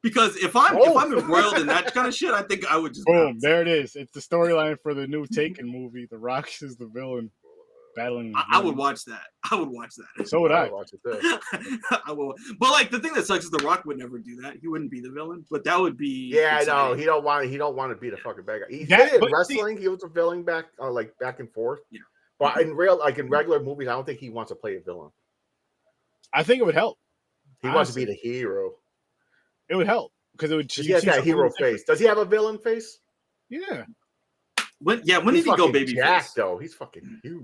Because if I'm embroiled in that kind of shit, I think I would just boom. There it is. It's the storyline for the new Taken movie. The Rock is the villain. Battling. I would watch that. So would I. Watch it I will. But like the thing that sucks is The Rock would never do that. He wouldn't be the villain. But that would be. Yeah, I know. He don't want to be the fucking bad guy. He did in wrestling. He was a villain back and forth. Yeah. But in regular movies, I don't think he wants to play a villain. I think it would help. He wants to be the hero. It would help because it would. He has that hero face. Does he have a villain face? Yeah. When did he go baby Jack, face? Though he's fucking huge.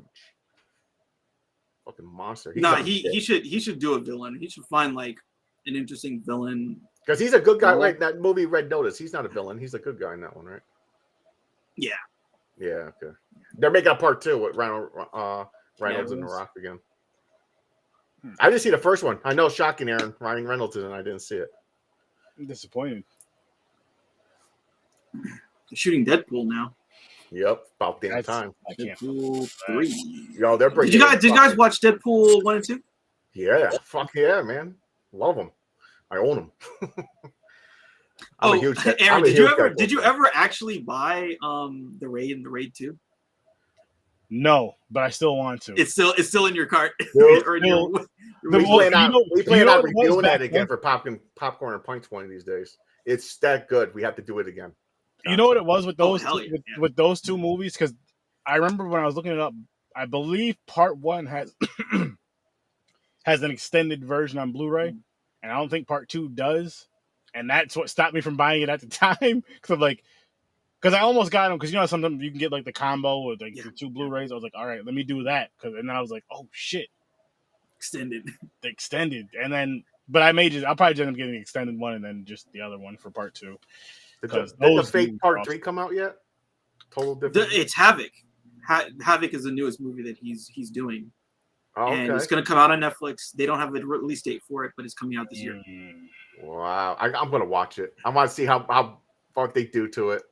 fucking monster. He should do a villain. He should find like an interesting villain. Because he's a good guy. Right? That movie Red Notice. He's not a villain. He's a good guy in that one, right? Yeah. Yeah. Okay. They're making a part 2 with Reynolds and The Rock again. I didn't see the first one. I know, shocking, Aaron. Ryan Reynolds and I didn't see it. I'm disappointed. They're shooting Deadpool now. Yep, about damn time. Deadpool 3. Yo, they're bringing. Did you guys watch Deadpool 1 and 2? Yeah, fuck yeah, man. Love them. I own them. Aaron, did you ever actually buy the Raid and the Raid 2? No, but I still want to. It's still in your cart. We plan on reviewing that again for popcorn and pints one of these days. It's that good. We have to do it again. You know what it was with those with those 2 movies? Because I remember when I was looking it up, I believe part 1 has has an extended version on Blu-ray, and I don't think part 2 does. And that's what stopped me from buying it at the time. Because I almost got them. Because you know sometimes you can get like the combo with like the 2 Blu-rays. I was like, all right, let me do that. And then I was like, oh shit, extended. The extended, and then but I'll probably just end up getting the extended one and then just the other one for part 2. Did the Fate Part 3 come out yet? Total different. It's Havoc. Havoc is the newest movie that he's doing. Oh, okay. And it's going to come out on Netflix. They don't have a release date for it, but it's coming out this year. Wow. I'm going to watch it. I want to see how fuck they do to it.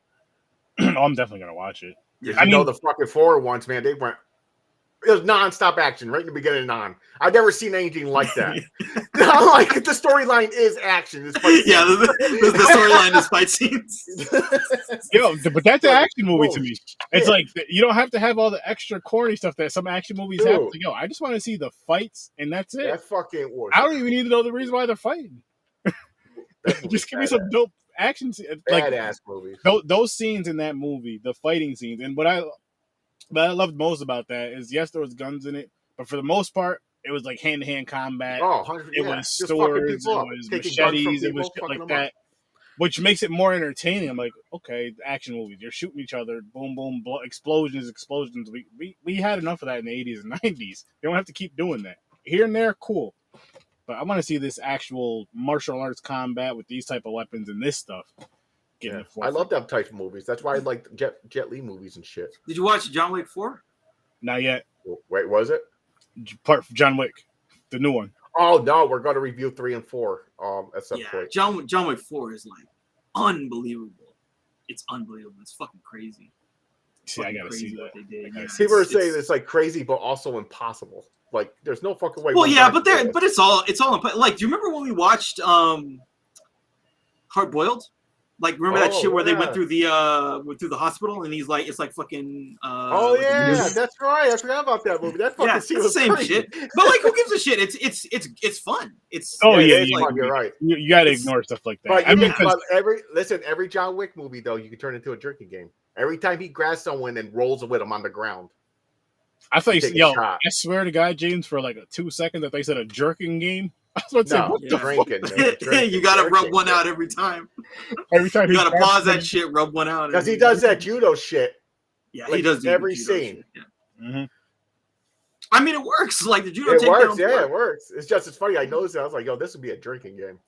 Oh, I'm definitely going to watch it. I know the fucking forward ones, man. It was non-stop action right in the beginning on. I've never seen anything like that. Like the storyline is action. It's the storyline is fight scenes. Yo, but that's an action movie to me. It's like you don't have to have all the extra corny stuff that some action movies have. Like, yo, I just want to see the fights and that's it. That fucking was. I don't even need to know the reason why they're fighting. Just give me some dope action scenes. Like badass movies. Those scenes in that movie, the fighting scenes, and what I loved most about that is, yes, there was guns in it, but for the most part, it was like hand-to-hand combat. It was swords, it was machetes, it was shit like that, which makes it more entertaining. I'm like, okay, action movies, you're shooting each other, boom, boom, explosions. We had enough of that in the 80s and 90s. They don't have to keep doing that. Here and there, cool. But I want to see this actual martial arts combat with these type of weapons and this stuff. I love that type of movies. That's why I like Jet Li movies and shit. Did you watch John Wick 4? Not yet. Wait, was it? Part John Wick, the new one. Oh no, we're going to review 3 and 4 at some point. John Wick 4 is like unbelievable. It's unbelievable. It's fucking crazy. See, I gotta see that. They did. People are saying it's like crazy, but also impossible. Like, there's no fucking way. Well, yeah, but it's all like. Do you remember when we watched Hard Boiled? Like, remember that shit where they went through the hospital and he's like, it's like fucking. That's right. I forgot about that movie. That fucking scene was the same crazy. shit. But like, who gives a shit? It's fun. It's fun. You're right. You gotta ignore stuff like that. But every John Wick movie though, you can turn into a drinking game. Every time he grabs someone and rolls with him on the ground. I thought I swear to God, James, for like 2 seconds, that they said a jerking game. I was about to say, drinking. You gotta rub one out every time. Every time you gotta pause that shit, rub one out. Because he does that judo shit. Yeah, he does every scene. Shit, I mean, it works. Like the judo. It works. Yeah, it works. It's just as funny. I noticed it. I was like, yo, this would be a drinking game.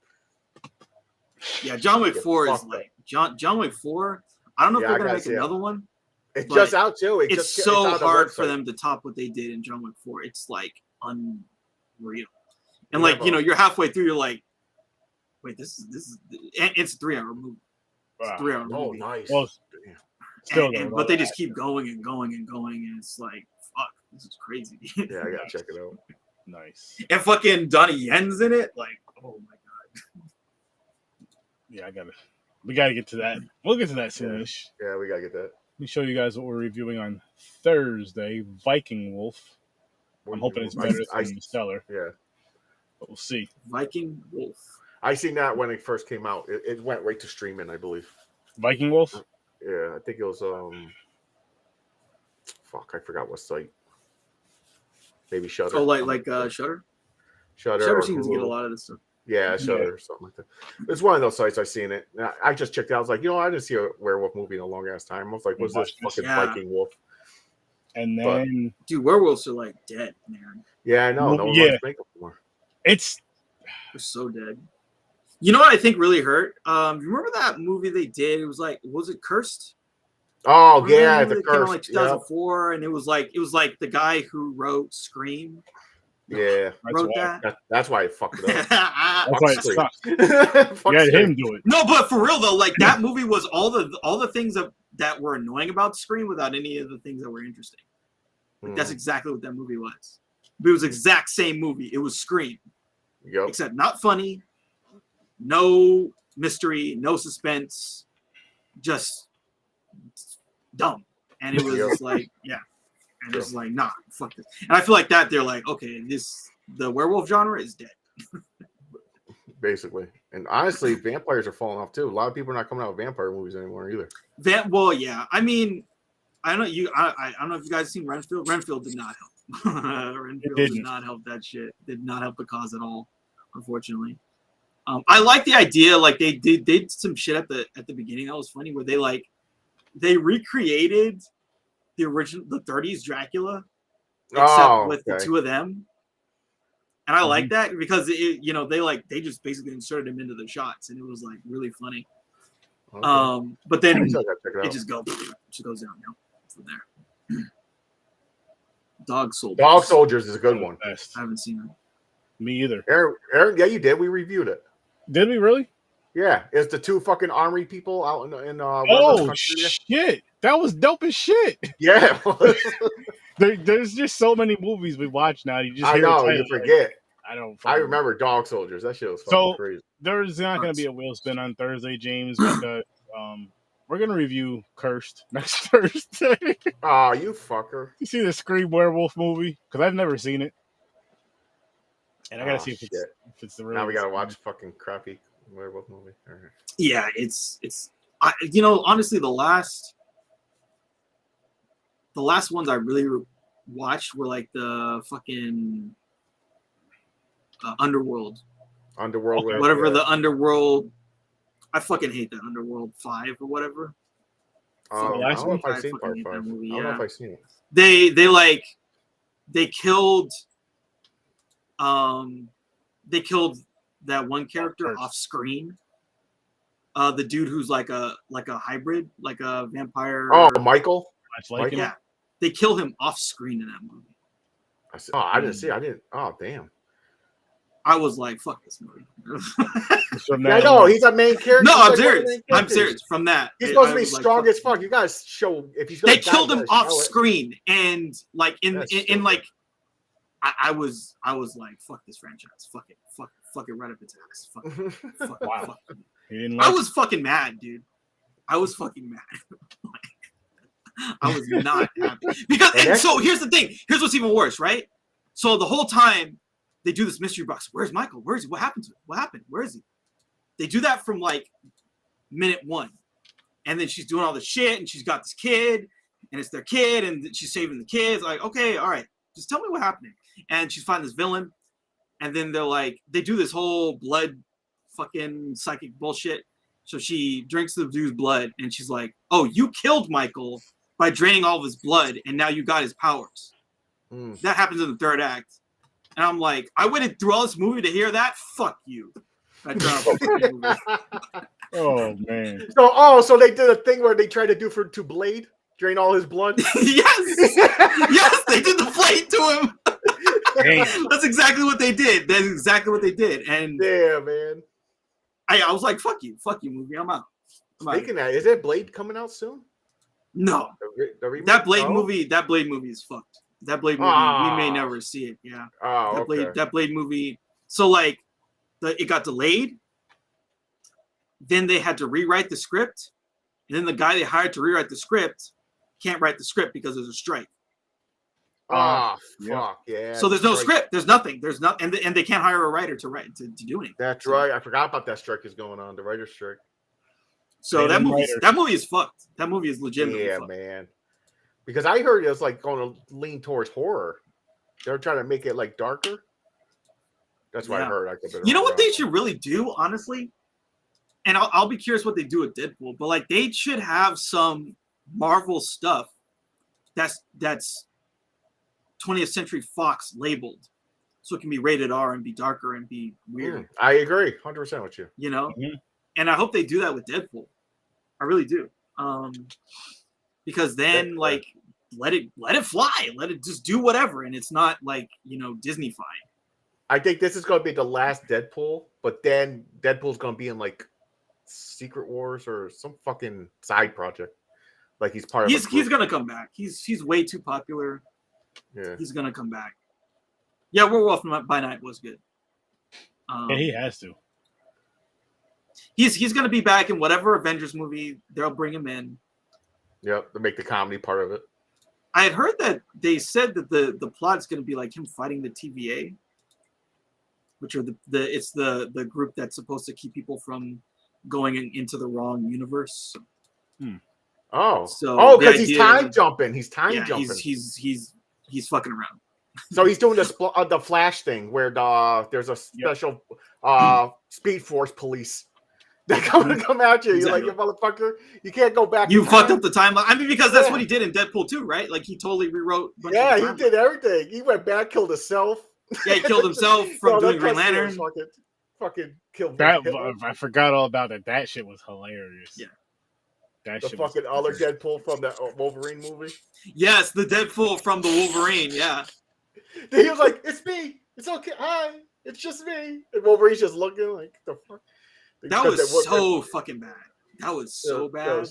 Yeah, John Wick 4 is like John Wick 4. I don't know if they're gonna make another one. It's just out too. It's so hard for them to top what they did in John Wick 4. It's like unreal. And like, you're halfway through, you're like, wait, this is it's a 3-hour movie. It's a 3-hour movie. Oh, nice. Well, but they just keep going and going and going, and it's like, fuck, this is crazy. Yeah, I gotta check it out. Nice. And fucking Donnie Yen's in it, like, oh my god. Yeah, we gotta get to that. We'll get to that soonish. Yeah, we gotta get that. Let me show you guys what we're reviewing on Thursday. Viking Wolf. I'm hoping it's better than Cellar. Yeah. But we'll see. Viking Wolf. I seen that when it first came out. It went right to streaming, I believe. Viking Wolf? Yeah, I think it was I forgot what site. Maybe Shudder. Oh, like Shudder? Shudder seems to get a lot of this stuff. Yeah, Shudder or something like that. It's one of those sites I've seen it. I just checked it out. I was like, I didn't see a werewolf movie in a long ass time. I was like, what's this fucking Viking Wolf? And then, dude, werewolves are like dead, man. Yeah, I know. No one Yeah. wants to make them more. They're so dead. You know what I think really hurt? You remember that movie they did? It was like, was it Cursed? Oh yeah, the Cursed. Came out like 2004, and it was like the guy who wrote Scream. Yeah, wrote that. That's why it fucked it up. That's why it sucked. You had him do it. No, but for real though, like that movie was all the things that were annoying about Scream without any of the things that were interesting. Like, that's exactly what that movie was. But it was the exact same movie. It was Scream. Yep. Except not funny, no mystery, no suspense, just dumb. And it was just like, yeah. And it's like, nah, fuck this. And I feel like that they're like, okay, the werewolf genre is dead. Basically. And honestly, vampires are falling off too. A lot of people are not coming out with vampire movies anymore either. Well, yeah. I mean, I don't know if you guys have seen Renfield. Renfield did not help. Renfield did not help that shit. Did not help the cause at all, unfortunately. I like the idea, like they did some shit at the beginning that was funny, where they recreated the 30s Dracula, except with the two of them. And I like that because they just basically inserted him into the shots, and it was like really funny. Okay. But then it just goes downhill from there. Dog Soldiers. Dog Soldiers is a good one. I haven't seen it. Me either. Aaron, yeah, you did. We reviewed it. Did we really? Yeah, it's the two fucking army people out in oh shit, that was dope as shit. Yeah. There's just so many movies we watch now. You just I know you forget. I remember Dog Soldiers. That shit was fucking crazy. There's not going to be a wheel spin on Thursday, James, because we're going to review Cursed next Thursday. Oh, you fucker! You see the Scream werewolf movie? Because I've never seen it, and I got to see if it's the real. Now we got to watch fucking crappy werewolf movie. Right. Yeah, it's honestly the last ones I really watched were like the fucking Underworld, whatever the Underworld. I fucking hate that Underworld 5 or whatever. I don't know if I've seen part 5. I don't know if I've seen it. They killed that one character off screen. The dude who's like a hybrid, like a vampire. Oh, Michael. Yeah, they kill him off screen in that movie. I didn't see. I didn't. Oh, damn. I was like, "Fuck this movie." I know he's a main character. No, I'm serious. I'm serious. From that, he's supposed to be strong as fuck. You guys show if he's. They killed him off screen, and like in like, I was like, "Fuck this franchise. Fuck it right up its ass. Fuck it. Fuck it. Wow. Fuck it. I was fucking mad, dude. I was fucking mad. I was not happy because. And so here's the thing. Here's what's even worse, right? So the whole time. They do this mystery box. Where's Michael? Where is he? What happened to him? What happened? Where is he? They do that from like minute 1. And then she's doing all this shit and she's got this kid and it's their kid and she's saving the kids. Like, okay, all right. Just tell me what happened. And she's finding this villain. And then they do this whole blood fucking psychic bullshit. So she drinks the dude's blood and she's like, oh, you killed Michael by draining all of his blood and now you got his powers. That happens in the 3rd act. And I'm like, I waited through all this movie to hear that. Fuck you. Oh man. So they did a thing where they tried to do to Blade, drain all his blood. yes, they did the Blade to him. Damn. That's exactly what they did. That's exactly what they did. And yeah, man. I was like, fuck you, movie. I'm out. Speaking of that, is that Blade coming out soon? No. That Blade movie is fucked. That Blade movie, we may never see it. Yeah. Oh, that Blade movie. So like, it got delayed. Then they had to rewrite the script, and then the guy they hired to rewrite the script can't write the script because there's a strike. Fuck yeah. So there's no script. There's nothing. There's not, and they can't hire a writer to do anything. That's right. I forgot about that strike is going on. The writer's strike. So that movie is fucked. That movie is legitimately fucked. Man. Because I heard it was like going to lean towards horror. They're trying to make it like darker. That's what I heard. You know what they should really do, honestly? And I'll be curious what they do with Deadpool. But like, they should have some Marvel stuff that's 20th Century Fox labeled. so it can be rated R and be darker and be weird. I agree, 100% with you. You know, and I hope they do that with Deadpool. I really do, because then like let it fly, let it just do whatever, and it's not like Disney-fine. I think this is going to be the last Deadpool, but then Deadpool's going to be in like Secret Wars or some fucking side project. Like he's part of. He's gonna come back. He's way too popular. Yeah, he's gonna come back. Yeah, Werewolf by Night was good. Yeah, he has to. He's gonna be back in whatever Avengers movie they'll bring him in. Yep, to make the comedy part of it. I had heard that they said that the plot's gonna be like him fighting the TVA, which are the group that's supposed to keep people from going into the wrong universe. Oh, because he's time jumping. He's jumping. He's fucking around. So he's doing the Flash thing where there's a special Speed Force police that come at you. You're like, you motherfucker, you can't go back. You fucked up the timeline. I mean, because that's what he did in Deadpool 2, right? Like he totally rewrote. Yeah, he did everything. He went back, killed himself. Yeah, he killed himself from doing Green Lantern. Fucking killed that. I forgot all about it. That shit was hilarious. Yeah. The fucking other Deadpool from the Wolverine movie. Yes, the Deadpool from the Wolverine. Yeah. He was like, "It's me. It's okay. Hi. It's just me." And Wolverine's just looking like, "The fuck." That was so fucking bad. That was so bad.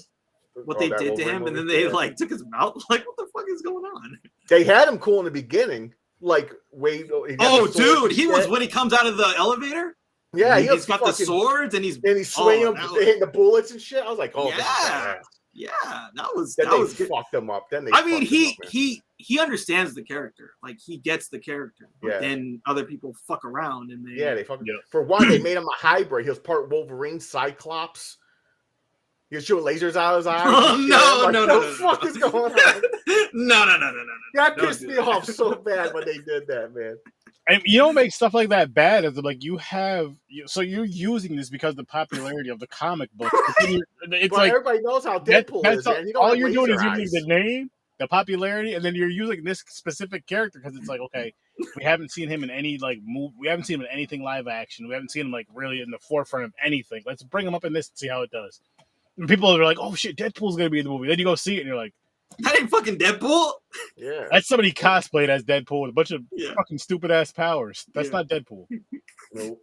What they did to him, and then they like took his mouth. Like, what the fuck is going on? They had him cool in the beginning. Like, wait. Oh, dude, he was when he comes out of the elevator. Yeah, he's got the swords and he's swinging them, hitting the bullets and shit. I was like, oh yeah, that was fucked them up. Then he understands the character, like he gets the character. But then other people fuck around and they fucking for one they made him a hybrid. He was part Wolverine, Cyclops. He was shooting lasers out of his eyes. Oh, no, what the fuck is going on? No. That pissed me off so bad when they did that, man. And you don't make stuff like that bad. Is like so you're using this because of the popularity of the comic book. It's like everybody knows how Deadpool is. All you're doing is using the name, the popularity, and then you're using this specific character because it's like, okay, we haven't seen him in any like move. We haven't seen him in anything live action. We haven't seen him like really in the forefront of anything. Let's bring him up in this and see how it does. And people are like, oh shit, Deadpool's gonna be in the movie. Then you go see it and you're like, that ain't fucking Deadpool. Yeah, that's somebody cosplayed as Deadpool with a bunch of fucking stupid ass powers. That's not Deadpool. Nope.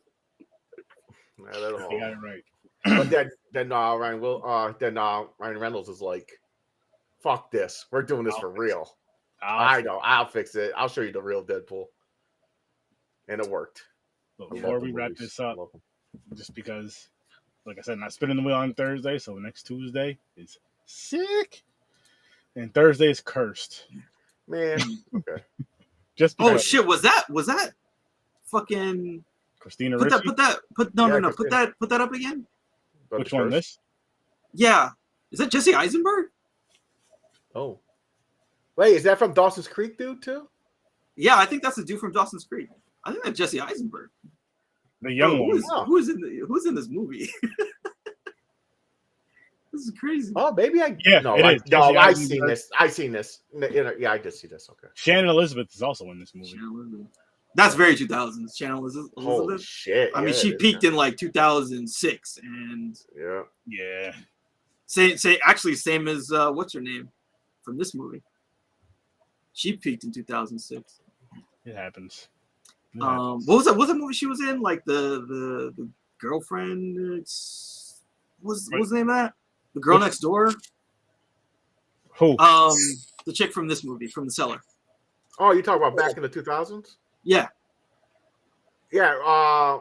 Not at all. You got it right. But then Ryan Reynolds is like, "Fuck this. We're doing this for real." I know. I'll fix it. I'll show you the real Deadpool, and it worked. But before we wrap this up, just because, like I said, not spinning the wheel on Thursday, so next Tuesday is sick. And Thursday is cursed. Man, okay. Just oh shit, was that fucking Christina Ricci? Put that up again. Which one? This? Yeah. Is that Jesse Eisenberg? Oh. Wait, is that from Dawson's Creek dude too? Yeah, I think that's the dude from Dawson's Creek. I think that's Jesse Eisenberg. The young one. Who's in this movie? This is crazy. Oh, maybe I. Yeah, no, I've seen this. I did see this. Okay. Shannon Elizabeth is also in this movie. That's very 2000s. Shannon Elizabeth. Holy shit! I mean, she peaked in like 2006, and yeah. Same as what's her name from this movie. She peaked in 2006. It happens. What was that? What was the movie she was in? Like the girlfriend. What's the name of that? The girl next door. Who? The chick from this movie, from the Cellar. Oh, you talking about back in the 2000s? Yeah. Yeah.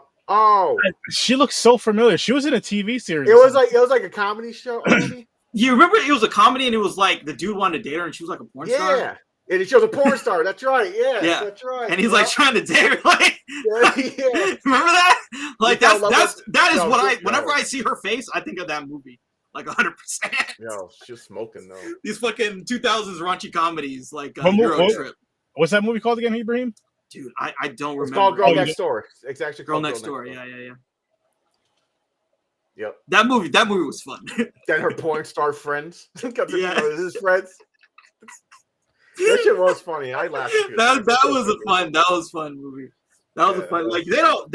She looks so familiar. She was in a TV series. It was like a comedy show. You remember it was a comedy and it was like the dude wanted to date her and she was like a porn star? Yeah. And she was a porn star. That's right. Yeah. That's right. And he's like trying to date her. Like, remember that? Like that is what whenever I see her face, I think of that movie. Like 100%. Yo, she's smoking though. These fucking 2000s raunchy comedies, like Euro Trip. What's that movie called again, Ibrahim? Dude, I don't remember. It's called Girl Next Door. It's actually Girl called Next Door. Yeah. Yep. That movie was fun. Then her porn star friends. His friends. That shit was funny. I laughed. That was a fun movie. That was a fun. Like they don't.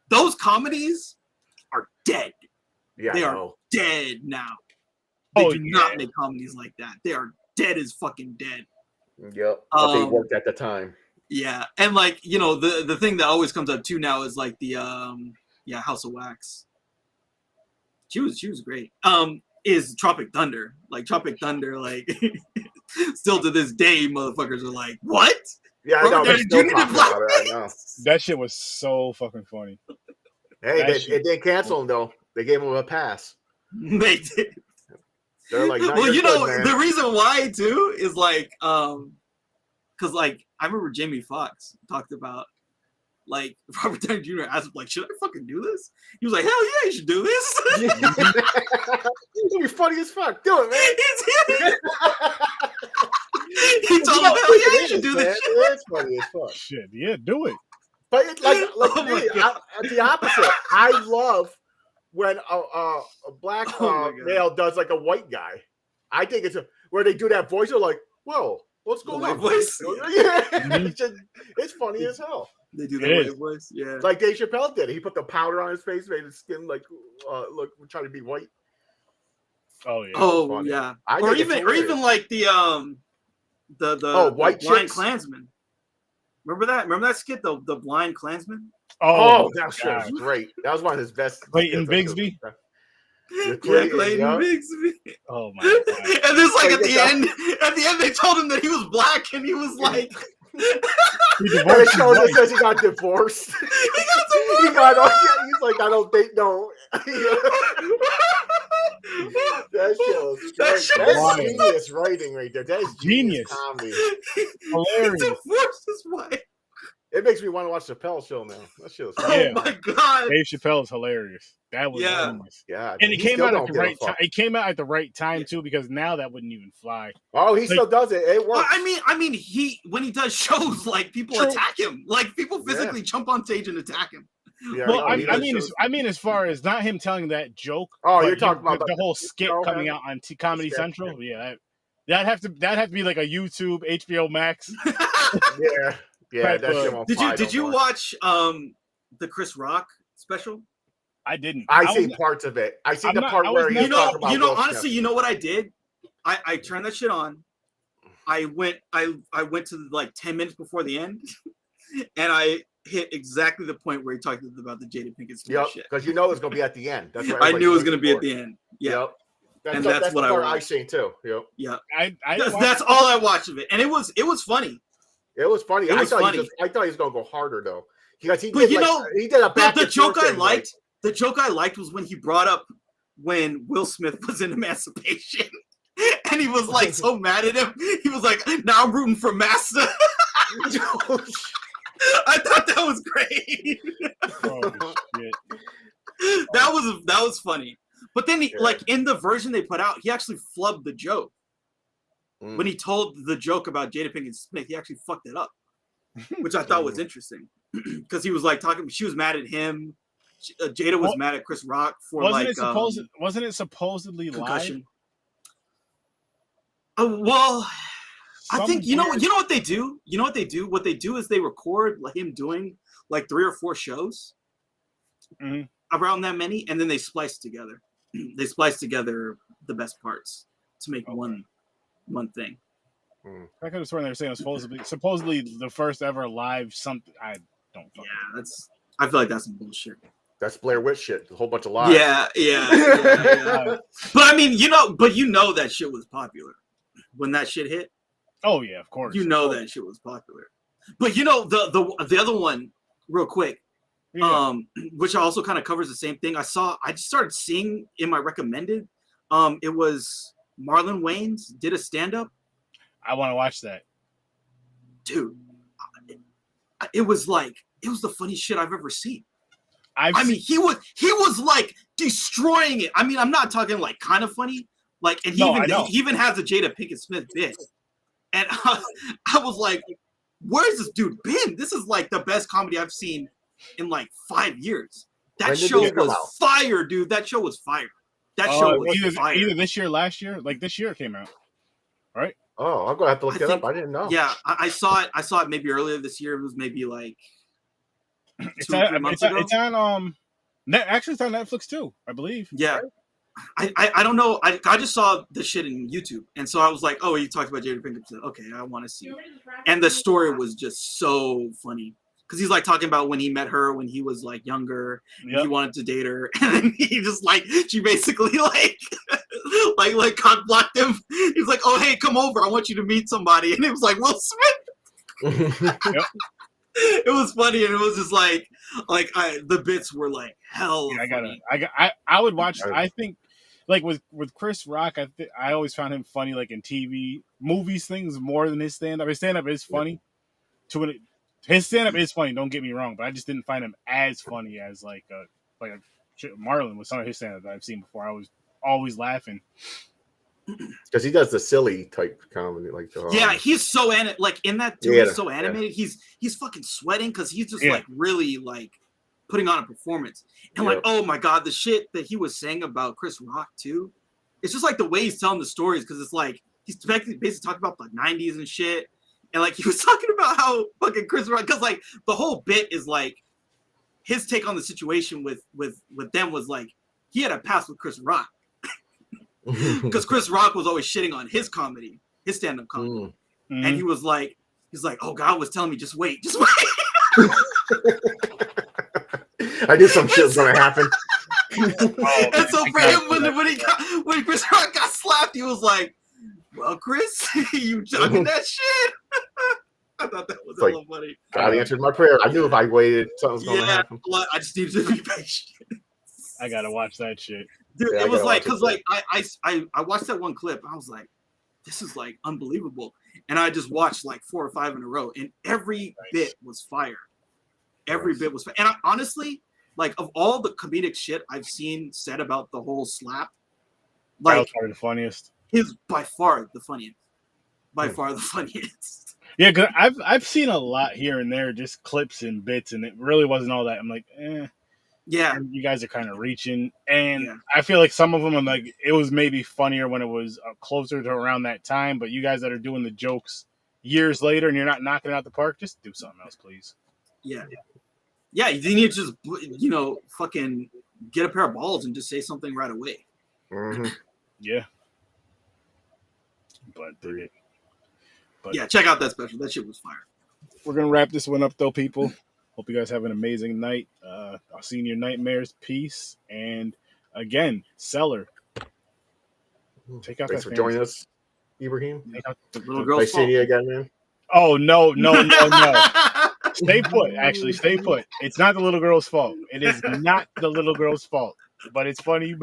Those comedies are dead. Yeah, they are dead now. They do not make comedies like that. They are dead as fucking dead. Yep. But they worked at the time. Yeah, and like the thing that always comes up too now is like the House of Wax. She was great. Is Tropic Thunder. Like Tropic Thunder, like still to this day, motherfuckers are like, what? Yeah, I know. I know. That shit was so fucking funny. Hey, they didn't cancel him though. They gave him a pass. They did. They're like, well, the reason why too is like, because like I remember Jamie Foxx talked about like Robert Downey Jr. asked him like, should I fucking do this? He was like, hell yeah, you should do this. It'll be funny as fuck. Do it, man. He told him, hell yeah, you should do this. It's funny as fuck. Shit, yeah, do it. But it's like me, the opposite. I love when a black male does like a white guy. I think it's where they do that voice. They're like, whoa, what's going on? Voice? Yeah, it's funny as hell. They do the white voice, yeah. Like Dave Chappelle did. He put the powder on his face, made his skin like look, trying to be white. Oh yeah. Oh yeah. Or even like the white blind Klansman. Remember that skit, the blind Klansman? Oh, that shit was great. That was one of his best. Clayton Bigsby. Clayton Bigsby. Oh my god. And this like at the end they told him that he was black and he was like he says he got divorced. He's like, I don't think no. That shit was That's genius writing right there. That is genius comedy. Hilarious. He divorced his wife. It makes me want to watch the Chappelle show now. That shit was funny. Oh my god. Dave Chappelle is hilarious. That was hilarious. Yeah. And it came out at the right time. It came out at the right time too, because now that wouldn't even fly. Oh, he still does it. It works. Well, I mean, when he does shows, like people attack him. Like people physically jump on stage and attack him. Yeah, well, I mean, as far as not him telling that joke. Oh, you're talking about the whole skit coming out on Comedy Central. Yeah, that'd have to be like a YouTube, HBO Max. Yeah. Yeah, did you watch the Chris Rock special? I didn't. I seen parts of it. I seen the part where he talked about honestly, you know what I did? I turned that shit on. I went to like 10 minutes before the end, and I hit exactly the point where he talked about the Jada Pinkett Smith shit. Because you know it's gonna be at the end. That's what I knew it was gonna be at the end. Yeah. Yep. That's what I seen too. Yep. Yeah. That's all I watched of it, and it was funny. It was funny. I thought he was gonna go harder though. Because he did a back the joke I liked. The joke I liked was when he brought up when Will Smith was in Emancipation, and he was like so mad at him. He was like, "Now I'm rooting for Massa." I thought that was great. Oh, shit. That was funny. But then like in the version they put out, he actually flubbed the joke. When he told the joke about Jada Pinkett Smith, he actually fucked it up, which I thought was interesting because he was like talking. She was mad at him. Jada was mad at Chris Rock for wasn't it supposedly concussion? Well, I think you know what they do. You know what they do. What they do is they record him doing like 3 or 4 shows around that many, and then they splice together. They splice together the best parts to make one thing. I could have sworn they were saying it was supposedly the first ever live something. I don't. I feel like that's some bullshit. That's Blair Witch shit. A whole bunch of lies. Yeah. But I mean, you know that shit was popular when that shit hit. Oh yeah, of course. You know that shit was popular. But you know the other one, real quick, which also kind of covers the same thing. I just started seeing in my recommended. It was Marlon Wayans did a stand-up. I want to watch that. Dude, it was the funniest shit I've ever seen. I mean, he was like destroying it. I mean, I'm not talking like kind of funny, like, and he even has a Jada Pinkett Smith bit. And I was like, where's this dude been? This is like the best comedy I've seen in like 5 years. That show was fire, dude. That show was fire. That show was fire. Either this year, last year, like this year it came out, right? Oh, I'm gonna have to look it up. I didn't know. Yeah, I saw it. I saw it maybe earlier this year. It was maybe like It's on actually it's on Netflix too, I believe. Yeah. Right? I don't know. I just saw the shit in YouTube, and so I was like, oh, you talked about Jada Pinkett. Okay, I want to see it. And the story was just so funny because he's like talking about when he met her when he was like younger, he wanted to date her, and then he just like she basically like cock blocked him. He was like, oh hey, come over, I want you to meet somebody, and it was like Will Smith. It was funny, and it was just like the bits were like hell. Yeah, I would watch. I think like with Chris Rock, I always found him funny like in TV, movies, things more than his stand up. His stand up is funny. His stand up is funny. Don't get me wrong, but I just didn't find him as funny as like Marlon with some of his stand up that I've seen before. I was always laughing. Because he does the silly type comedy, like he's so like in that too. He's so animated. He's fucking sweating because he's just like really like putting on a performance. And like, oh my god, the shit that he was saying about Chris Rock too. It's just like the way he's telling the stories because it's like he's basically talking about the '90s and shit. And like he was talking about how fucking Chris Rock, because like the whole bit is like his take on the situation with them was like he had a past with Chris Rock. Because Chris Rock was always shitting on his comedy, his stand-up comedy. And he's like, oh, God was telling me, just wait. I knew some shit was going to happen. And so for him, when Chris Rock got slapped, he was like, well, Chris, you talking that shit? I thought that was hella funny. God answered my prayer. I knew if I waited, something was going to happen. I just needed to be patient. I got to watch that shit. Dude, it was like, because like I watched that one clip. I was like, this is like unbelievable. And I just watched like 4 or 5 in a row, and every bit was fire. Every bit was fire. And honestly, like of all the comedic shit I've seen said about the whole slap, like that was probably the funniest. Is by far the funniest. By far the funniest. Yeah, because I've seen a lot here and there, just clips and bits, and it really wasn't all that. I'm like, yeah, and you guys are kind of reaching, and I feel like some of them, I'm like, it was maybe funnier when it was closer to around that time. But you guys that are doing the jokes years later, and you're not knocking it out the park, just do something else, please. Yeah. You need to just fucking get a pair of balls and just say something right away. Mm-hmm. Yeah. But yeah, check out that special. That shit was fire. We're gonna wrap this one up though, people. Hope you guys have an amazing night. I'll see you in your nightmares. Peace. And again, Cellar. Thanks for joining us, Ibrahim. The little girl's nice seeing you again, man. Oh no. Stay put. Actually, stay put. It's not the little girl's fault. It is not the little girl's fault. But it's funny.